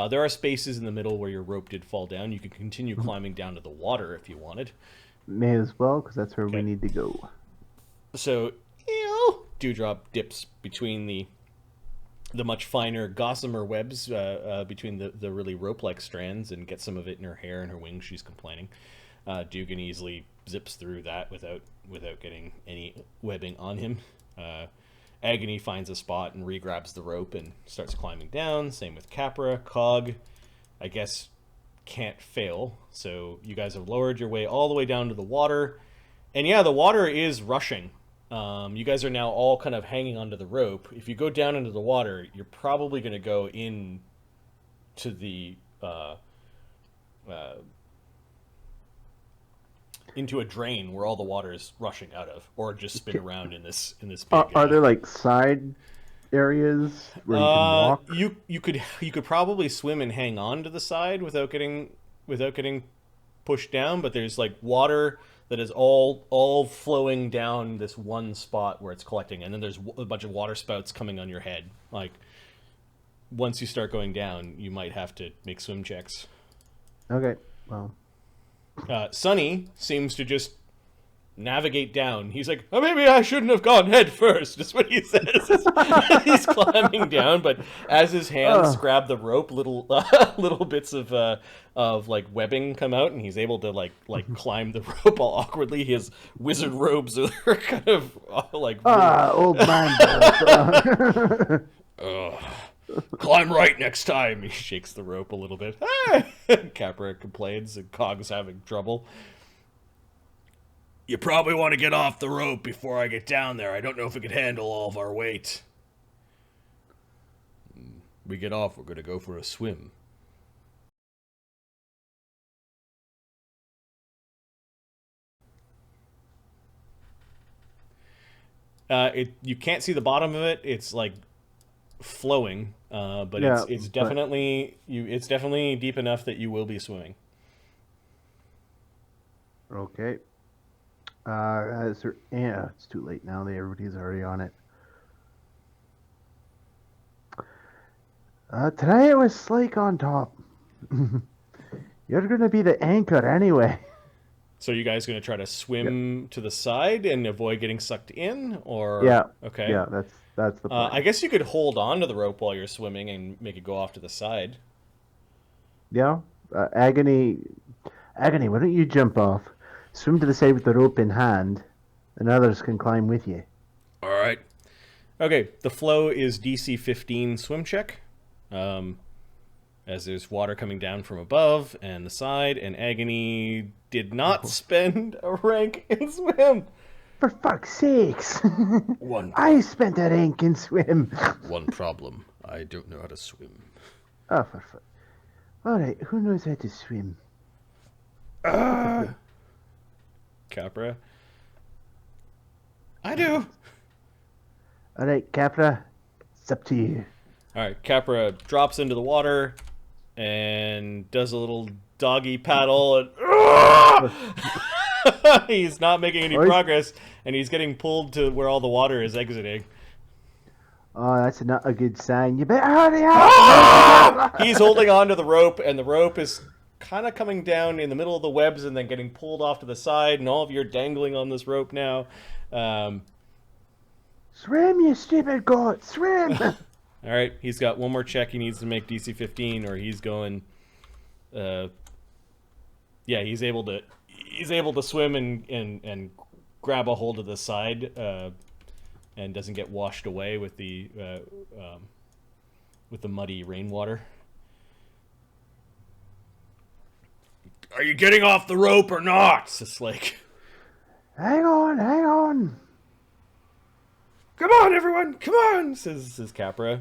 There are spaces in the middle where your rope did fall down. You could continue climbing down to the water if you wanted. May as well, because that's where we Okay. need to go. So, Dewdrop dips between the the much finer gossamer webs between the really rope-like strands and get some of it in her hair and her wings. She's complaining. Dugan easily zips through that without getting any webbing on him. Agony finds a spot and re-grabs the rope and starts climbing down. Same with Capra. Cog, I guess, can't fail. So you guys have lowered your way all the way down to the water. And yeah, the water is rushing. You guys are now all kind of hanging onto the rope. If you go down into the water, you're probably going to go in to the into a drain where all the water is rushing out of, or just spin around in this big, Are there like side areas where you can walk? You could probably swim and hang on to the side without getting pushed down, but there's like water that is all flowing down this one spot where it's collecting, and then there's a bunch of water spouts coming on your head. Like, once you start going down, you might have to make swim checks. Okay, well. Sonny seems to just navigate down. He's like, oh, maybe I shouldn't have gone head first, is what he says. He's climbing down, but as his hands grab the rope, little bits of like webbing come out, and he's able to like climb the rope all awkwardly. His wizard robes are kind of like old man. Climb right next time. He shakes the rope a little bit. Capra complains, and Cog's having trouble. You probably want to get off the rope before I get down there. I don't know if it could handle all of our weight. We get off, we're going to go for a swim. You can't see the bottom of it. It's like flowing, but Yeah, it's definitely it's definitely deep enough that you will be swimming. Okay. It's too late now. Everybody's already on it. Today it was Slake on top. You're gonna be the anchor anyway. So you guys going to try to swim to the side and avoid getting sucked in, or Yeah. Okay. Yeah, that's the plan. I guess you could hold on to the rope while you're swimming and make it go off to the side. Yeah. Agony, why don't you jump off? Swim to the side with the rope in hand, and others can climb with you. All right. Okay, the flow is DC 15 swim check. As there's water coming down from above and the side, and Agony did not spend a rank in swim. For fuck's sakes! One I spent a rank in swim. problem. I don't know how to swim. Oh, for fuck. Alright, who knows how to swim? Capra. I do. Alright, Capra, it's up to you. Alright, Capra drops into the water and does a little doggy paddle, and he's not making any progress, and he's getting pulled to where all the water is exiting. Oh, that's not a good sign. You better hurry up! He's holding on to the rope, and the rope is kind of coming down in the middle of the webs and then getting pulled off to the side, and all of you are dangling on this rope now. Swim, you stupid goat! Swim! All right, he's got one more check he needs to make, DC 15, or he's going. Yeah, he's able to swim and grab a hold of the side, and doesn't get washed away with the muddy rainwater. Are you getting off the rope or not? It's just like, hang on! come on, everyone, come on, says Capra.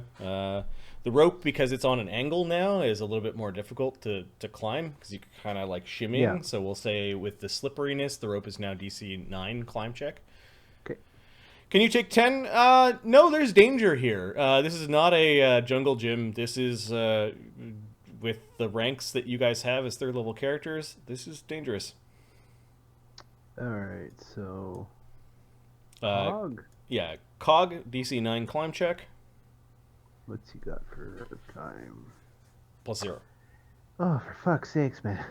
The rope, because it's on an angle now, is a little bit more difficult to climb, because you can kind of like shimmy. Yeah. So we'll say with the slipperiness, the rope is now DC 9 climb check. Okay. Can you take 10? No, there's danger here. This is not a jungle gym. This is, with the ranks that you guys have as 3rd level characters, this is dangerous. Alright, so... Cog? Yeah, Cog, DC 9 climb check. What's he got for time? +0. Oh, for fuck's sakes, man.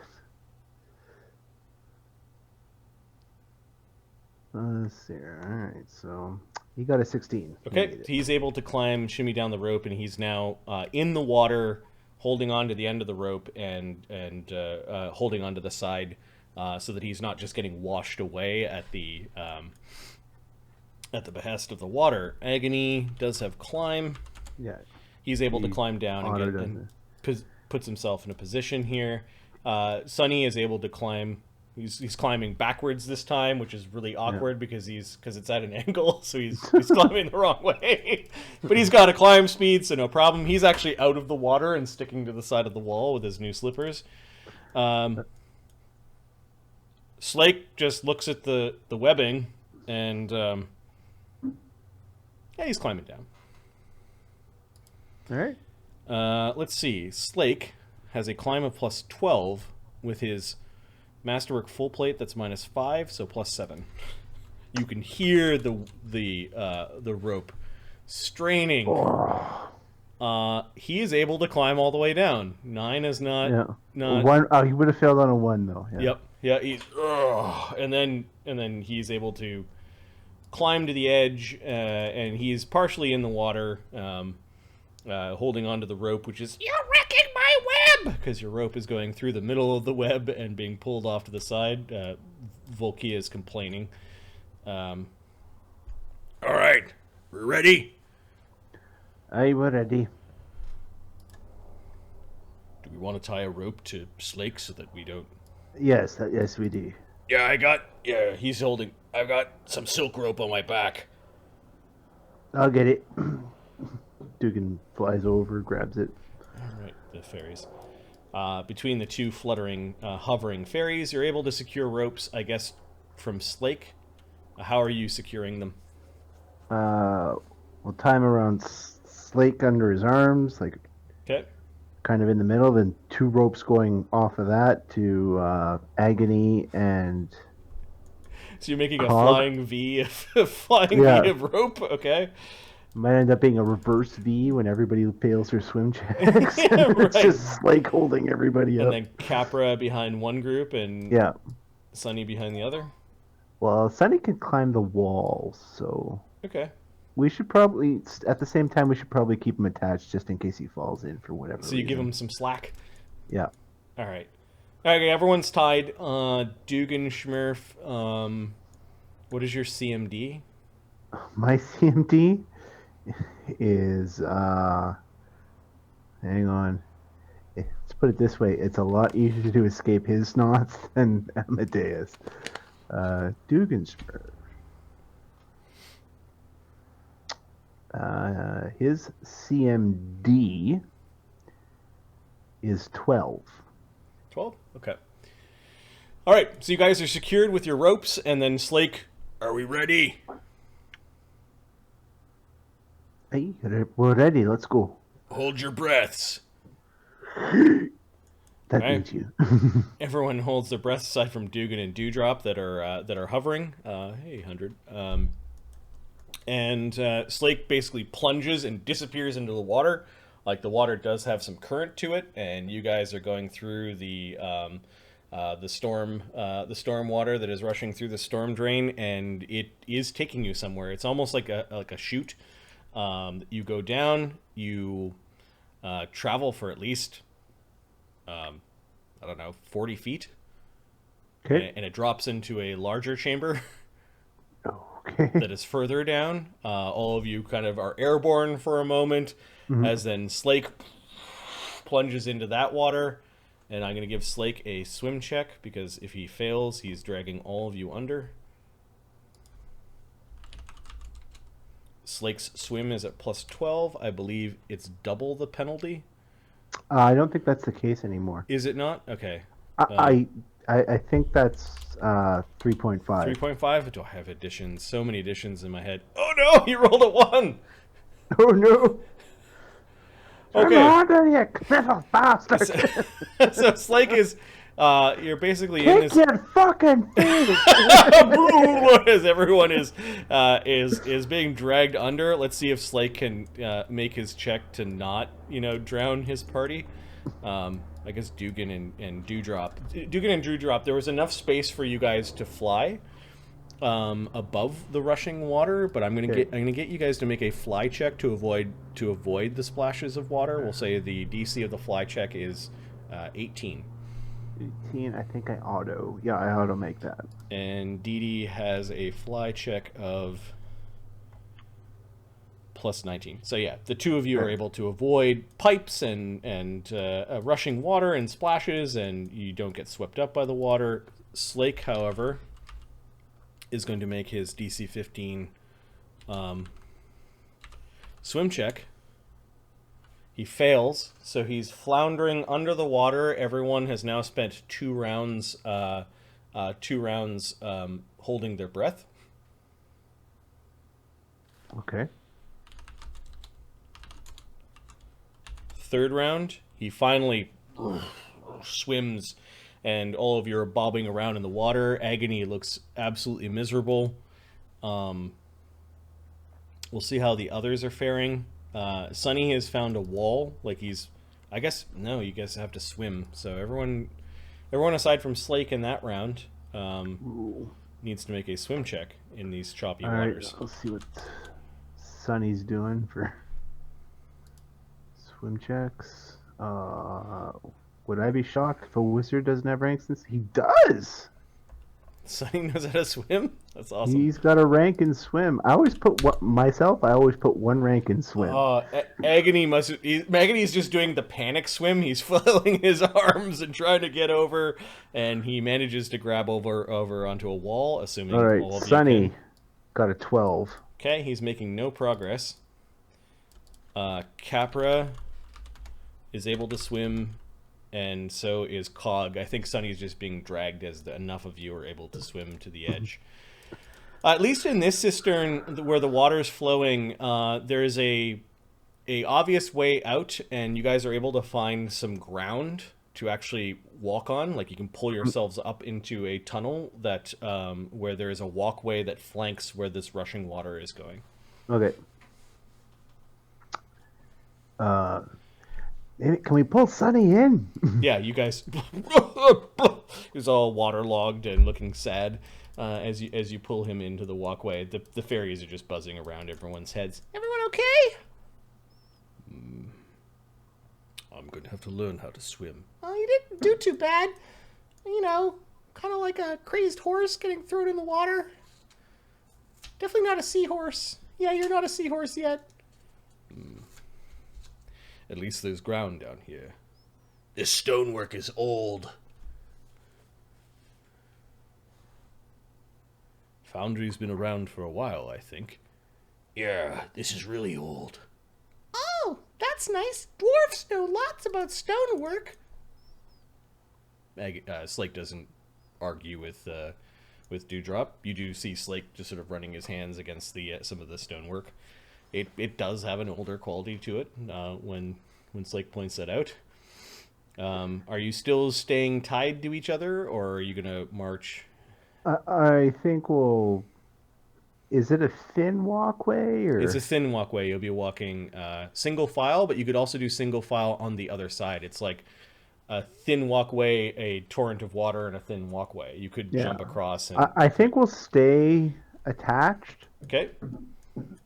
Let's see. Alright, so He got a 16. He Okay, made it. he's able to climb, shimmy down the rope, and he's now in the water, holding on to the end of the rope and holding onto the side, so that he's not just getting washed away at the behest of the water. Agony does have climb. Yeah. He's able to He climb down honored and him. puts himself in a position here. Sunny is able to climb. He's climbing backwards this time, which is really awkward because it's at an angle, so he's climbing the wrong way. But he's got a climb speed, so no problem. He's actually out of the water and sticking to the side of the wall with his new slippers. Slake just looks at the webbing and yeah, he's climbing down. All right. Let's see. Slake has a climb of plus 12 with his masterwork full plate. That's minus 5, so plus 7. You can hear the rope straining. He is able to climb all the way down. 9 is not. Yeah. Not. One. Oh, he would have failed on a 1 though. Yeah. Yep. Yeah. And then he's able to climb to the edge, and he's partially in the water. Holding onto the rope, which is, "You're wrecking my web!" because your rope is going through the middle of the web and being pulled off to the side. Volkea is complaining. All right, we're ready. I'm ready. Do we want to tie a rope to Slake so that we don't... Yes, yes, we do. Yeah, he's holding. I've got some silk rope on my back. I'll get it. Duggan flies over, grabs it. All right, the fairies. Between the two hovering fairies, you're able to secure ropes, I guess, from Slake. How are you securing them? We'll tie him around Slake under his arms, like Okay. kind of in the middle, then 2 ropes going off of that to Agony and... So you're making a Cog. flying V, V of rope, okay? Might end up being a reverse V when everybody fails their swim checks. Yeah, right. It's just Slake holding everybody And up. then Capra behind one group and Yeah. Sunny behind the other? Well, Sunny can climb the wall, so... Okay. We should probably, at the same time, we should probably keep him attached just in case he falls in for whatever So you give reason. him some slack? Yeah. All right. Okay, everyone's tied. Dugganschmirf, what is your CMD? My CMD is, hang on. Let's put it this way. It's a lot easier to escape his knots than Amadeus. Dugganschmirf. His CMD is 12. 12? Okay. All right, so you guys are secured with your ropes, and then Slake, Are we ready? Hey, we're ready. Let's go. Hold your breaths. That Right. means you. everyone holds their breath aside from Duggan and Dewdrop that are hovering. Hey, 100. And Slake basically plunges and disappears into the water. Like, the water does have some current to it, and you guys are going through the storm water that is rushing through the storm drain, and it is taking you somewhere. It's almost like a chute. You go down, you travel for at least 40 feet, Okay. and it drops into a larger chamber Okay. that is further down. All of you kind of are airborne for a moment, as then Slake plunges into that water, and I'm going to give Slake a swim check, because if he fails, he's dragging all of you under. Slake's swim is at plus 12. I believe it's double the penalty. I don't think that's the case anymore. Is it not? Okay. I think that's 3.5. 3.5? Do I have additions? So many additions in my head. Oh no, he rolled a 1! Oh no! Okay. I'm under you, little bastard! So Slake is, you're basically in Kick this... your fucking face! as everyone is being dragged under. Let's see if Slake can make his check to not, drown his party. I guess Duggan and Dewdrop. Duggan and Dewdrop, there was enough space for you guys to fly. above the rushing water, but I'm gonna get you guys to make a fly check to avoid the splashes of water. We'll say the DC of the fly check is 18. 18, I think I auto. Yeah, I auto make that. And Dee Dee has a fly check of plus 19. So yeah, the two of you are able to avoid pipes and rushing water and splashes, and you don't get swept up by the water. Slake, however, is going to make his DC 15 swim check. He fails, so he's floundering under the water. Everyone has now spent 2 rounds holding their breath. Okay. Third round, he finally swims, and all of you are bobbing around in the water. Agony looks absolutely miserable. We'll see how the others are faring. Sunny has found a wall. I guess, no, you guys have to swim. So everyone aside from Slake in that round needs to make a swim check in these choppy waters. Let's see what Sunny's doing for swim checks. Would I be shocked if a wizard doesn't have ranks? He does! Sunny knows how to swim? That's awesome. He's got a rank in swim. I always put one rank in swim. Agony's just doing the panic swim. He's flailing his arms and trying to get over, and he manages to grab over onto a wall, assuming all right, all of you Sunny can. got a 12. Okay, he's making no progress. Capra is able to swim, and so is Cog. I think Sunny's just being dragged as enough of you are able to swim to the edge. At least in this cistern where the water's flowing, there is a obvious way out, and you guys are able to find some ground to actually walk on. Like, you can pull yourselves up into a tunnel that where there is a walkway that flanks where this rushing water is going. Okay. Can we pull Sunny in? Yeah, you guys. He's all waterlogged and looking sad as you pull him into the walkway. The fairies are just buzzing around everyone's heads. Everyone okay? I'm going to have to learn how to swim. Oh, you didn't do too bad. You know, kind of like a crazed horse getting thrown in the water. Definitely not a seahorse. Yeah, you're not a seahorse yet. At least there's ground down here. This stonework is old. Foundry's been around for a while, I think. Yeah, this is really old. Oh, that's nice. Dwarfs know lots about stonework. Slake doesn't argue with Dewdrop. You do see Slake just sort of running his hands against the some of the stonework. It does have an older quality to it when Slake points that out. Are you still staying tied to each other, or are you going to march? I think we'll... Is it a thin walkway? Or... It's a thin walkway. You'll be walking single file, but you could also do single file on the other side. It's like a thin walkway, a torrent of water, and a thin walkway. You could jump across. And... I think we'll stay attached. Okay.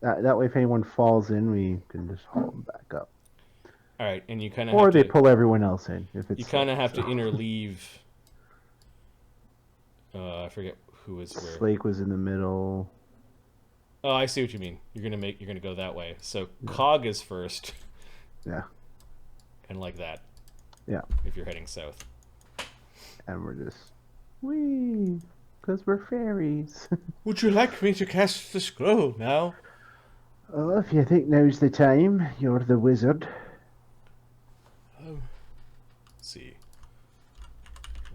That way, if anyone falls in, we can just haul them back up. All right, and you kind of or they pull everyone else in. If it's you kind of have to interleave. I forget who is where. Slake was in the middle. Oh, I see what you mean. You're gonna go that way. So Cog is first. Yeah. And like that. Yeah. If you're heading south. And we're just because we're fairies. Would you like me to cast the scroll now? Oh, if you think now's the time, you're the wizard. Oh. Let's see.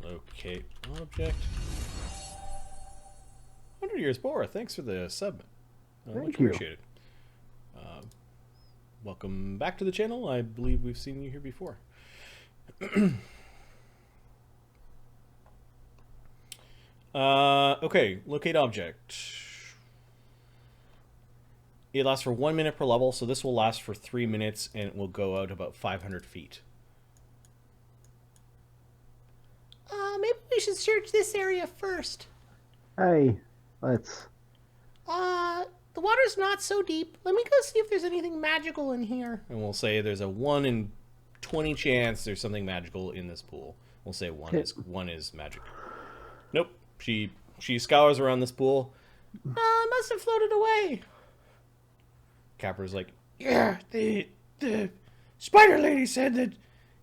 Locate object. 100 Years Boar, thanks for the sub. Thank much you. appreciated. Welcome back to the channel. I believe we've seen you here before. Okay, locate object. It lasts for 1 minute per level, so this will last for 3 minutes, and it will go out about 500 feet. Maybe we should search this area first. Hey, Let's. The water's not so deep. Let me go see if there's anything magical in here. And we'll say there's a 1 in 20 chance there's something magical in this pool. We'll say one is magic. Nope. She scours around this pool. It must have floated away. Capra's like, Yeah, the spider lady said that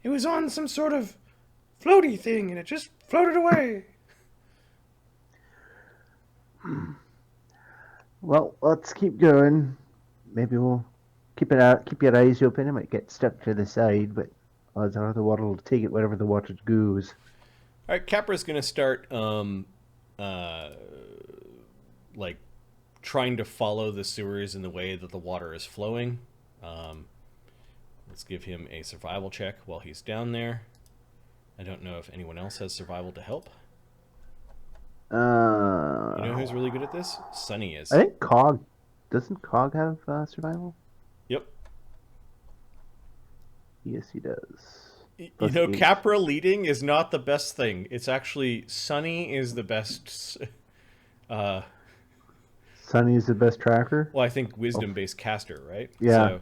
it was on some sort of floaty thing and it just floated away. Well, let's keep going. Maybe we'll keep your eyes open. It might get stuck to the side, but odds are the water will take it wherever the water goes. all right, Capra's gonna start like trying to follow the sewers in the way that the water is flowing. Let's give him a survival check while he's down there. I don't know if anyone else has survival to help. You know who's really good at this? Sunny is. I think Cog. Doesn't Cog have survival? Yep. Yes, he does. You Plus know, 8. Capra leading is not the best thing. It's actually Sunny is the best. Sunny's the best tracker. Well, I think wisdom-based caster, right? Yeah.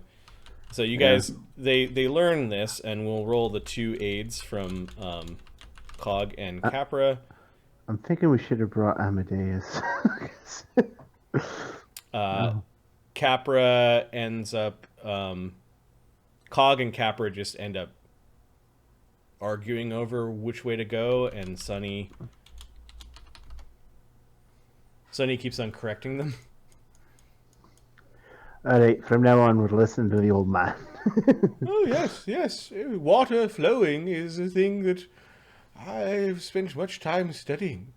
So you guys, they learn this, and we'll roll the 2 aids from Cog and Capra. I'm thinking we should have brought Amadeus. Capra ends up. Cog and Capra just end up arguing over which way to go, and Sunny keeps on correcting them. All right, from now on, we're listening to the old man. Oh, yes. Water flowing is a thing that I've spent much time studying.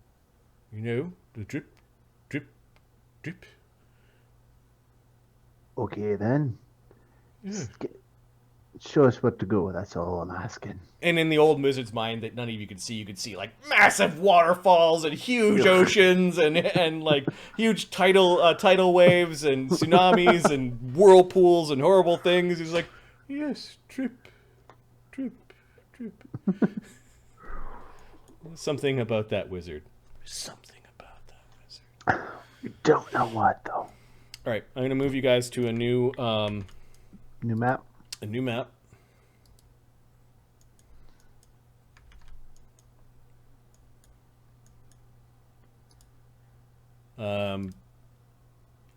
You know, the drip, drip, drip. Okay, then. Yeah. Show us what to go. That's all I'm asking. And in the old wizard's mind that none of you could see like massive waterfalls and huge oceans and like huge tidal waves and tsunamis and whirlpools and horrible things. He's like, Yes, drip, drip, drip. something about that wizard. Something about that wizard. We don't know what, though. All right, I'm gonna move you guys to a new New map. map.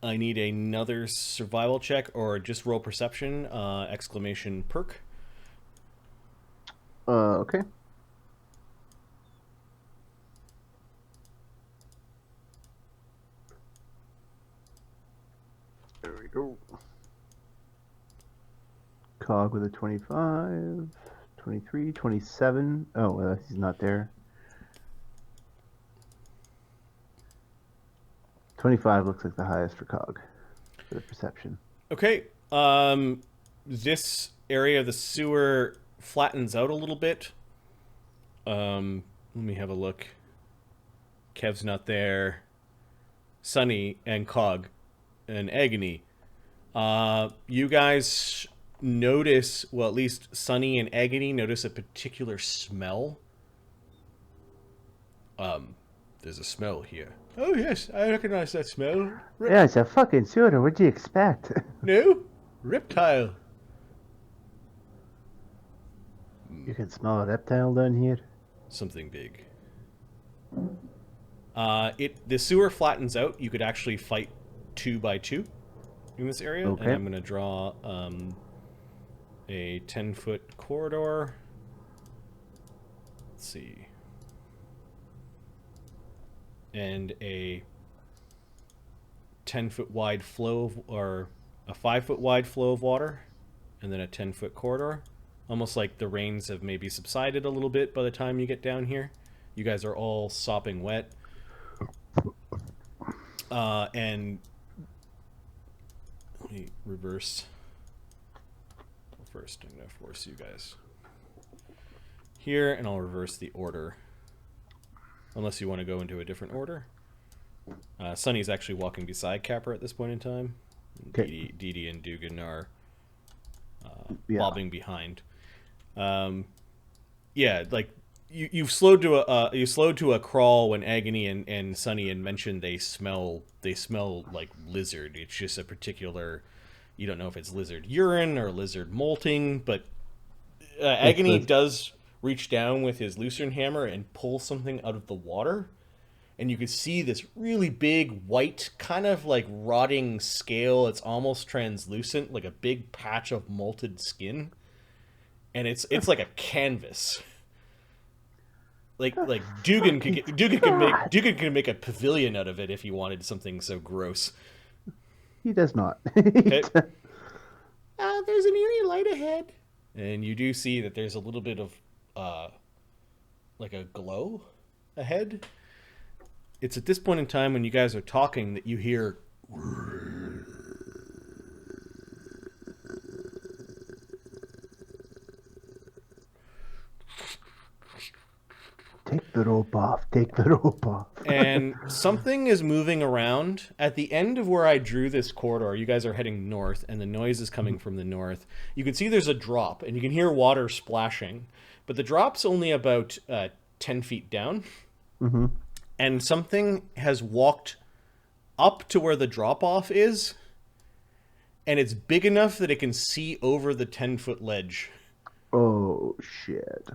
I need another survival check or just roll perception, exclamation perk. Okay. There we go. Cog with a 25, 23, 27. Oh, he's not there. 25 looks like the highest for Cog for the perception. Okay. This area of the sewer flattens out a little bit. Let me have a look. Kev's not there. Sunny and Cog and Agony. You guys notice, well, at least Sunny and Agony notice a particular smell. There's a smell here. Oh, yes, I recognize that smell. Yeah, it's a fucking sewer. What'd you expect? No? Reptile. You can smell a reptile down here. Something big. The sewer flattens out. You could actually fight 2 by 2 in this area. Okay. And I'm going to draw a 10-foot corridor. Let's see. And a 10-foot wide flow or a 5-foot wide flow of water, and then a 10-foot corridor. Almost like the rains have maybe subsided a little bit by the time you get down here. You guys are all sopping wet. And let me reverse. Well, first, I'm going to force you guys here, and I'll reverse the order. Unless you want to go into a different order. Sunny's actually walking beside Capra at this point in time. Okay. Dee and Duggan are Yeah. bobbing behind. Yeah, like you've slowed to a crawl when Agony and Sunny had mentioned they smell like lizard. It's just a particular, you don't know if it's lizard urine or lizard molting, but Agony does reach down with his lucerne hammer and pull something out of the water, and you can see this really big white kind of like rotting scale. It's almost translucent, like a big patch of molted skin, and it's like a canvas. Like Duggan can make a pavilion out of it if he wanted something so gross. He does not. Okay. There's an eerie light ahead, and you do see that there's a little bit of like a glow ahead. It's at this point in time when you guys are talking that you hear Take the rope off. Take the rope off. and something is moving around at the end of where I drew this corridor. You guys are heading north, and the noise is coming from the north. You can see there's a drop, and you can hear water splashing, but the drop's only about 10 feet down. Mm-hmm. And something has walked up to where the drop-off is, and it's big enough that it can see over the 10-foot ledge. Oh, shit.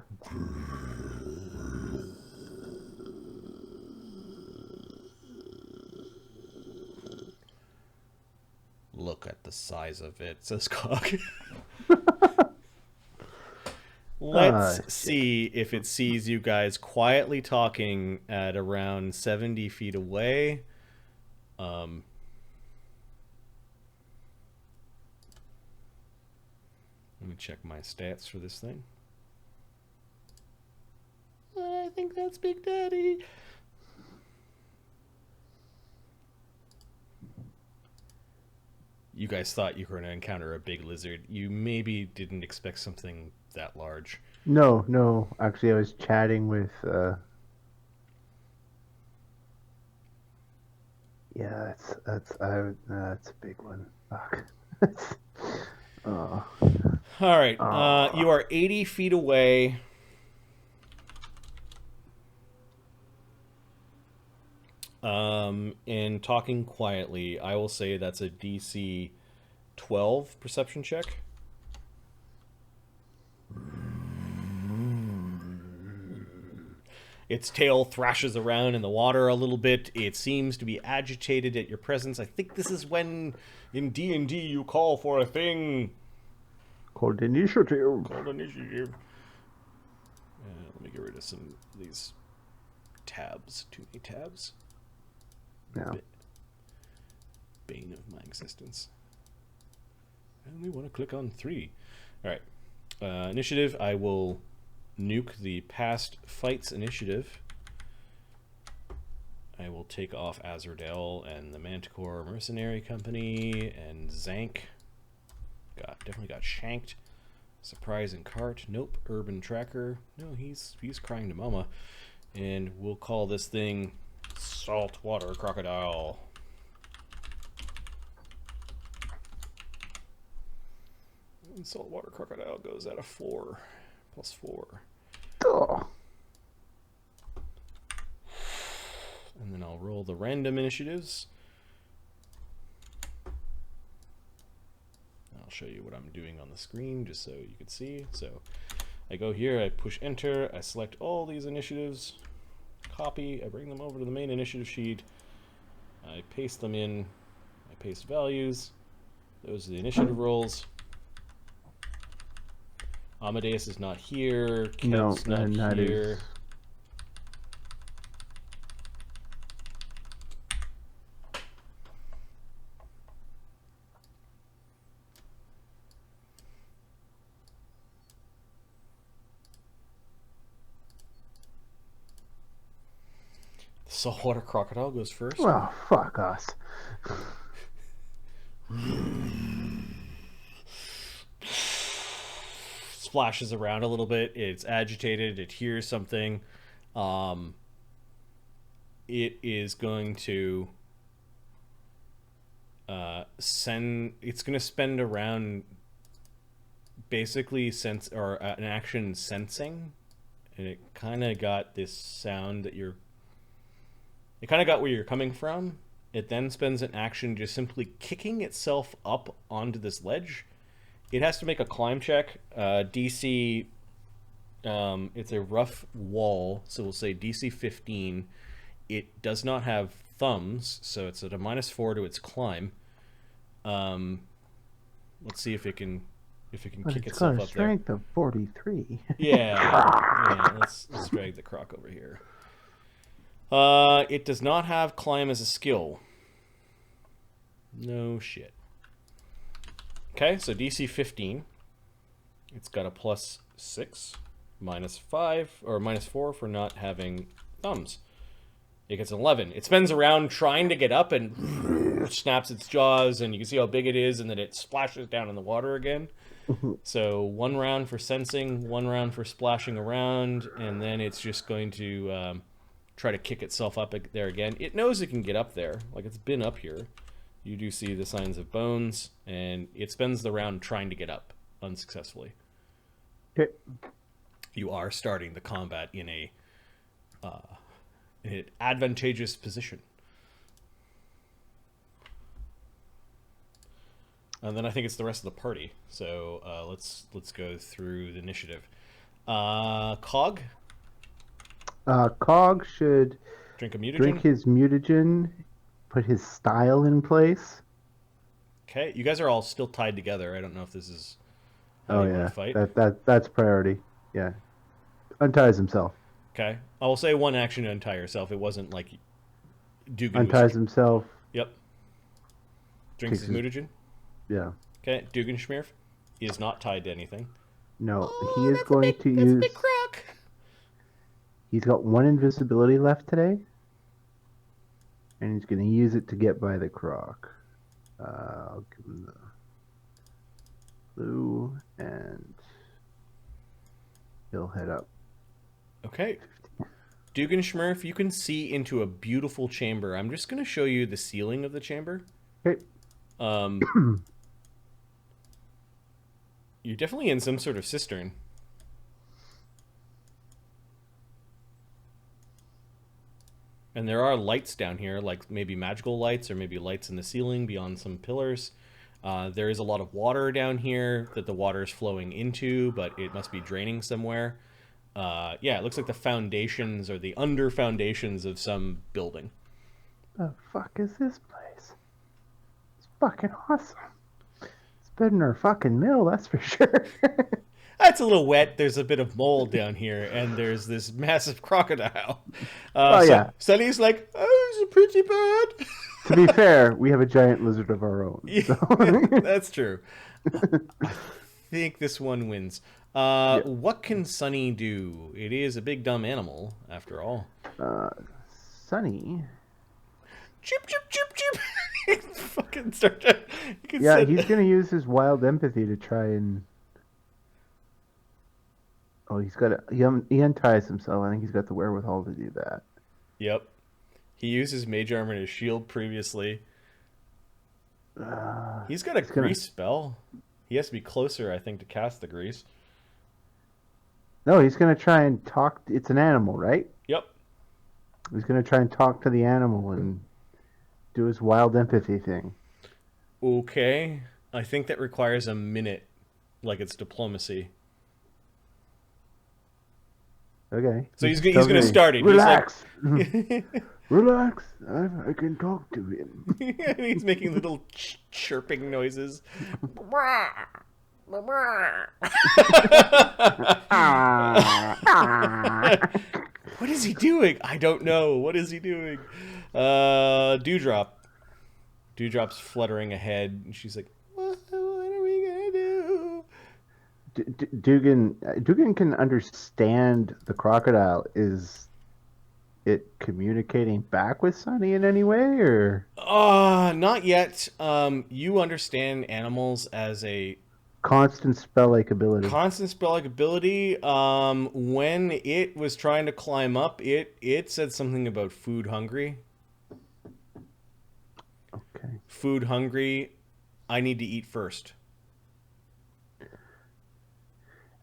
Look at the size of it, says Cock. Let's see if it sees you guys quietly talking at around 70 feet away. Let me check my stats for this thing. I think that's Big Daddy. You guys thought you were going to encounter a big lizard. You maybe didn't expect something that large. No. Actually, I was chatting with. Yeah, that's a big one. Fuck. Oh. All right. You are 80 feet away. And talking quietly, I will say that's a DC 12 perception check. Its tail thrashes around in the water a little bit. It seems to be agitated at your presence. I think this is when in D&D you call for a thing Called initiative. called initiative. Let me get rid of some of these tabs. Too many tabs. Yeah. Bane of my existence. I only want to click on 3. Alright. Initiative, I will nuke the past fights initiative. I will take off Azrael and the Manticore Mercenary Company and Zank. Definitely got shanked. Surprise and cart. Nope. Urban Tracker. No, he's crying to mama. And we'll call this thing Saltwater Crocodile. And Saltwater Crocodile goes at a 4 plus 4. Oh. And then I'll roll the random initiatives. I'll show you what I'm doing on the screen just so you can see. So I go here, I push enter, I select all these initiatives, copy, I bring them over to the main initiative sheet, I paste them in, I paste values, those are the initiative rolls. Amadeus is not here, Kev's not here. Saltwater Crocodile goes first. Well, fuck us. Splashes around a little bit. It's agitated. It hears something. It is going to It's going to spend around basically an action sensing and it kind of got this sound that you're... It kind of got where you're coming from. It then spends an action just simply kicking itself up onto this ledge. It has to make a climb check. DC... it's a rough wall, so we'll say DC 15. It does not have thumbs, so it's at a -4 to its climb. Let's see if it can kick itself up there. Strength of 43. Yeah. Let's drag the croc over here. It does not have climb as a skill. No shit. Okay, so DC 15. It's got a +6, -5, or -4 for not having thumbs. It gets an 11. It spins around trying to get up and snaps its jaws, and you can see how big it is, and then it splashes down in the water again. So 1 round for sensing, 1 round for splashing around, and then it's just going to try to kick itself up there again. It knows it can get up there. Like, it's been up here. You do see the signs of bones, and it spends the round trying to get up unsuccessfully. Okay. You are starting the combat in an advantageous position. And then I think it's the rest of the party. So let's go through the initiative. Cog? Cog should Drink a mutagen? drink his mutagen, put his style in place. Okay, you guys are all still tied together. I don't know if this is how Oh you want yeah, to fight. that's priority. Yeah, unties himself. Okay, I will say 1 action to untie yourself. It wasn't like Duggan Unties was... himself. Yep. Drinks his Takes mutagen. Yeah. Okay, Dugganschmirf is not tied to anything. No, he is going to use. That's a big croc. He's got 1 invisibility left today, and he's going to use it to get by the croc. I'll give him the blue, and he'll head up. Okay. Dugganschmirf, you can see into a beautiful chamber. I'm just going to show you the ceiling of the chamber. Okay. You're definitely in some sort of cistern. And there are lights down here, like maybe magical lights or maybe lights in the ceiling beyond some pillars. There is a lot of water down here that the water is flowing into, but it must be draining somewhere. Yeah, it looks like the foundations or the under foundations of some building. The fuck is this place? It's fucking awesome. It's better than our fucking mill, that's for sure. It's a little wet. There's a bit of mold down here, and there's this massive crocodile. Yeah. Sunny's like, oh, it's a pretty bird. To be fair, we have a giant lizard of our own. So. That's true. I think this one wins. What can Sunny do? It is a big dumb animal, after all. Sunny. Chip, chip, chip, chip. Fucking start. Yeah, he's gonna use his wild empathy to try and. Oh, he unties himself. I think he's got the wherewithal to do that. Yep. He used his mage armor and his shield previously. He's got a grease spell. He has to be closer, I think, to cast the grease. No, he's gonna try and talk. It's an animal, right? Yep. He's gonna try and talk to the animal and do his wild empathy thing. Okay. I think that requires a minute, like it's diplomacy. Okay. So he's gonna start it. Relax. He's like... Relax. I can talk to him. He's making little chirping noises. What is he doing? I don't know. What is he doing? Dewdrop. Dewdrop's fluttering ahead, and she's like, what are we gonna do? Duggan can understand the crocodile. Is it communicating back with Sunny in any way, or? Not yet. You understand animals as a constant spell-like ability. Constant spell-like ability. When it was trying to climb up, it said something about food hungry. Okay. Food hungry. I need to eat first.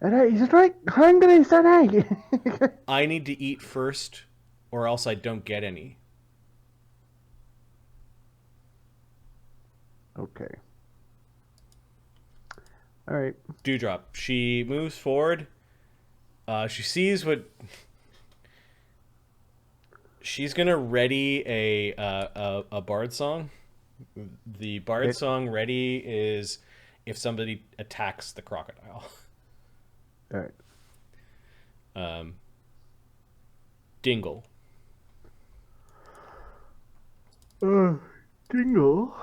He's right hungry, sonny. I need to eat first, or else I don't get any. Okay. All right. Dewdrop. She moves forward. She sees what. She's gonna ready a bard song. The bard Okay. song ready is if somebody attacks the crocodile. All right. Dingle. Dingle.